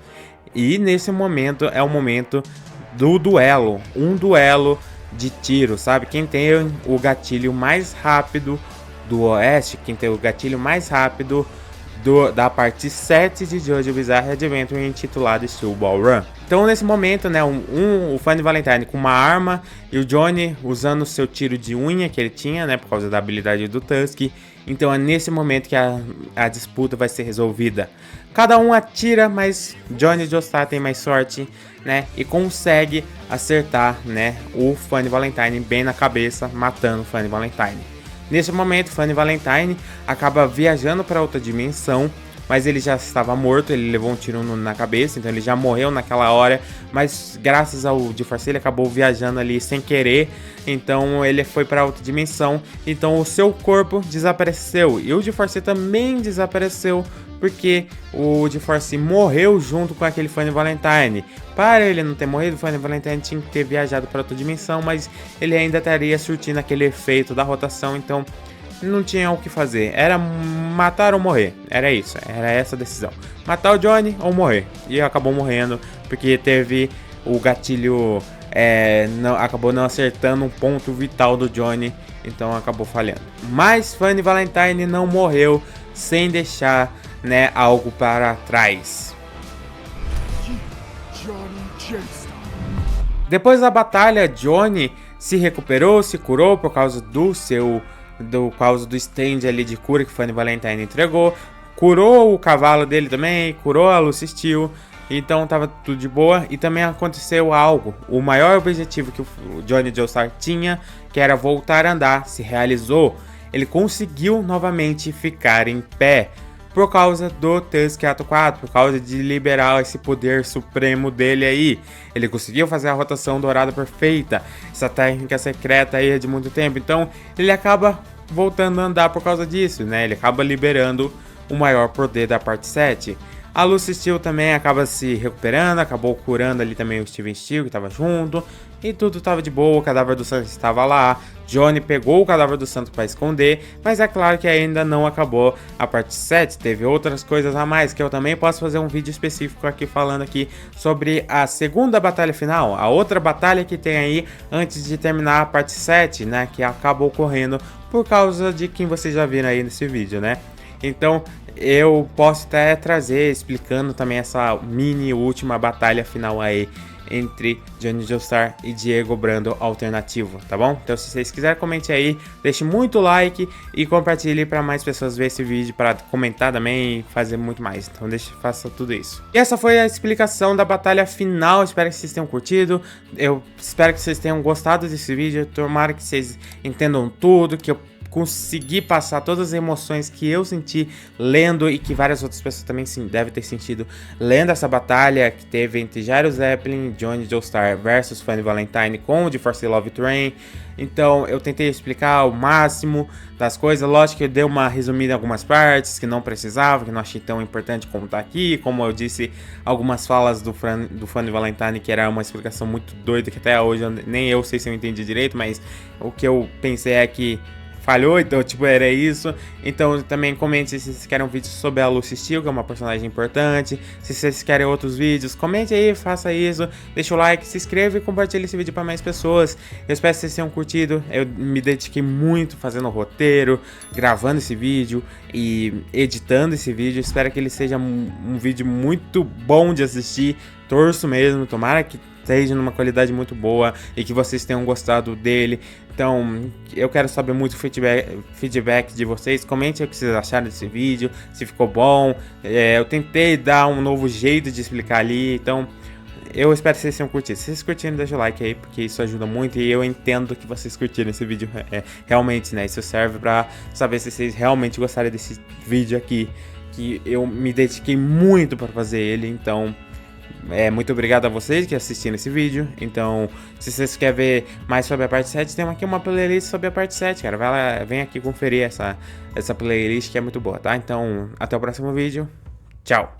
E nesse momento é o momento do duelo, um duelo de tiro, sabe? Quem tem o gatilho mais rápido do Oeste, quem tem o gatilho mais rápido da parte 7 de Jojo Bizarre Adventure, intitulado Steel Ball Run. Então nesse momento, né, o Funny Valentine com uma arma e o Johnny usando o seu tiro de unha que ele tinha, né, por causa da habilidade do Tusk. Então é nesse momento que a disputa vai ser resolvida. Cada um atira, mas Johnny Joestar tem mais sorte, né, e consegue acertar, né, o Funny Valentine bem na cabeça, matando o Funny Valentine. Nesse momento, Funny Valentine acaba viajando para outra dimensão, mas ele já estava morto, ele levou um tiro na cabeça, então ele já morreu naquela hora, mas graças ao GeForce ele acabou viajando ali sem querer, então ele foi para outra dimensão, então o seu corpo desapareceu, e o GeForce também desapareceu, porque o GeForce morreu junto com aquele Funny Valentine. Para ele não ter morrido, o Funny Valentine tinha que ter viajado para outra dimensão, mas ele ainda estaria surtindo aquele efeito da rotação, então não tinha o que fazer. Era matar ou morrer, era isso, era essa a decisão. Matar o Johnny ou morrer. E acabou morrendo, porque teve o gatilho, acabou não acertando um ponto vital do Johnny, então acabou falhando. Mas Funny Valentine não morreu sem deixar, né, algo para trás. Depois da batalha, Johnny se recuperou, se curou por causa do stand ali de cura que Funny Valentine entregou, curou o cavalo dele também, curou a Lucy Steel, então tava tudo de boa. E também aconteceu algo, o maior objetivo que o Johnny Joestar tinha, que era voltar a andar, se realizou. Ele conseguiu novamente ficar em pé por causa do Tusk Ato 4, por causa de liberar esse poder supremo dele aí. Ele conseguiu fazer a rotação dourada perfeita, essa técnica secreta aí de muito tempo, então ele acaba voltando a andar por causa disso, né? Ele acaba liberando o maior poder da parte 7. A Lucy Steel também acaba se recuperando, acabou curando ali também o Steven Steel, que estava junto, e tudo estava de boa, o cadáver do santo estava lá, Johnny pegou o cadáver do santo para esconder, mas é claro que ainda não acabou a parte 7, teve outras coisas a mais, que eu também posso fazer um vídeo específico aqui falando aqui sobre a segunda batalha final, a outra batalha que tem aí antes de terminar a parte 7, né, que acabou ocorrendo por causa de quem vocês já viram aí nesse vídeo, né. Então, eu posso até trazer, explicando também essa mini última batalha final aí entre Johnny Joestar e Diego Brando alternativo, tá bom? Então se vocês quiserem, comente aí, deixe muito like e compartilhe para mais pessoas ver esse vídeo, para comentar também e fazer muito mais. Então faça tudo isso. E essa foi a explicação da batalha final, espero que vocês tenham curtido, eu espero que vocês tenham gostado desse vídeo, tomara que vocês entendam tudo, que eu consegui passar todas as emoções que eu senti lendo e que várias outras pessoas também devem ter sentido lendo essa batalha que teve entre Jairo Zeppelin e Johnny Joestar versus Funny Valentine com o GeForce Love Train. Então eu tentei explicar o máximo das coisas, lógico que eu dei uma resumida em algumas partes que não precisava, que não achei tão importante como tá aqui, como eu disse algumas falas do Funny Valentine que era uma explicação muito doida que até hoje nem eu sei se eu entendi direito, mas o que eu pensei é que falhou, então tipo, era isso. Então também comente se vocês querem um vídeo sobre a Lucy Steel, que é uma personagem importante. Se vocês querem outros vídeos, comente aí, faça isso, deixa o like, se inscreva e compartilhe esse vídeo para mais pessoas. Eu espero que vocês tenham curtido, eu me dediquei muito fazendo o roteiro, gravando esse vídeo e editando esse vídeo. Espero que ele seja um vídeo muito bom de assistir, torço mesmo, tomara que esteja numa qualidade muito boa e que vocês tenham gostado dele. Então eu quero saber muito feedback de vocês, comente o que vocês acharam desse vídeo, se ficou bom. Eu tentei dar um novo jeito de explicar ali, então eu espero que vocês tenham curtido. Se vocês curtiram, deixa o like aí, porque isso ajuda muito e eu entendo que vocês curtiram esse vídeo realmente, né? Isso serve pra saber se vocês realmente gostaram desse vídeo aqui, que eu me dediquei muito para fazer ele, então muito obrigado a vocês que assistiram esse vídeo. Então, se vocês querem ver mais sobre a parte 7, tem aqui uma playlist sobre a parte 7, cara. Vai lá, vem aqui conferir essa playlist que é muito boa, tá? Então, até o próximo vídeo. Tchau!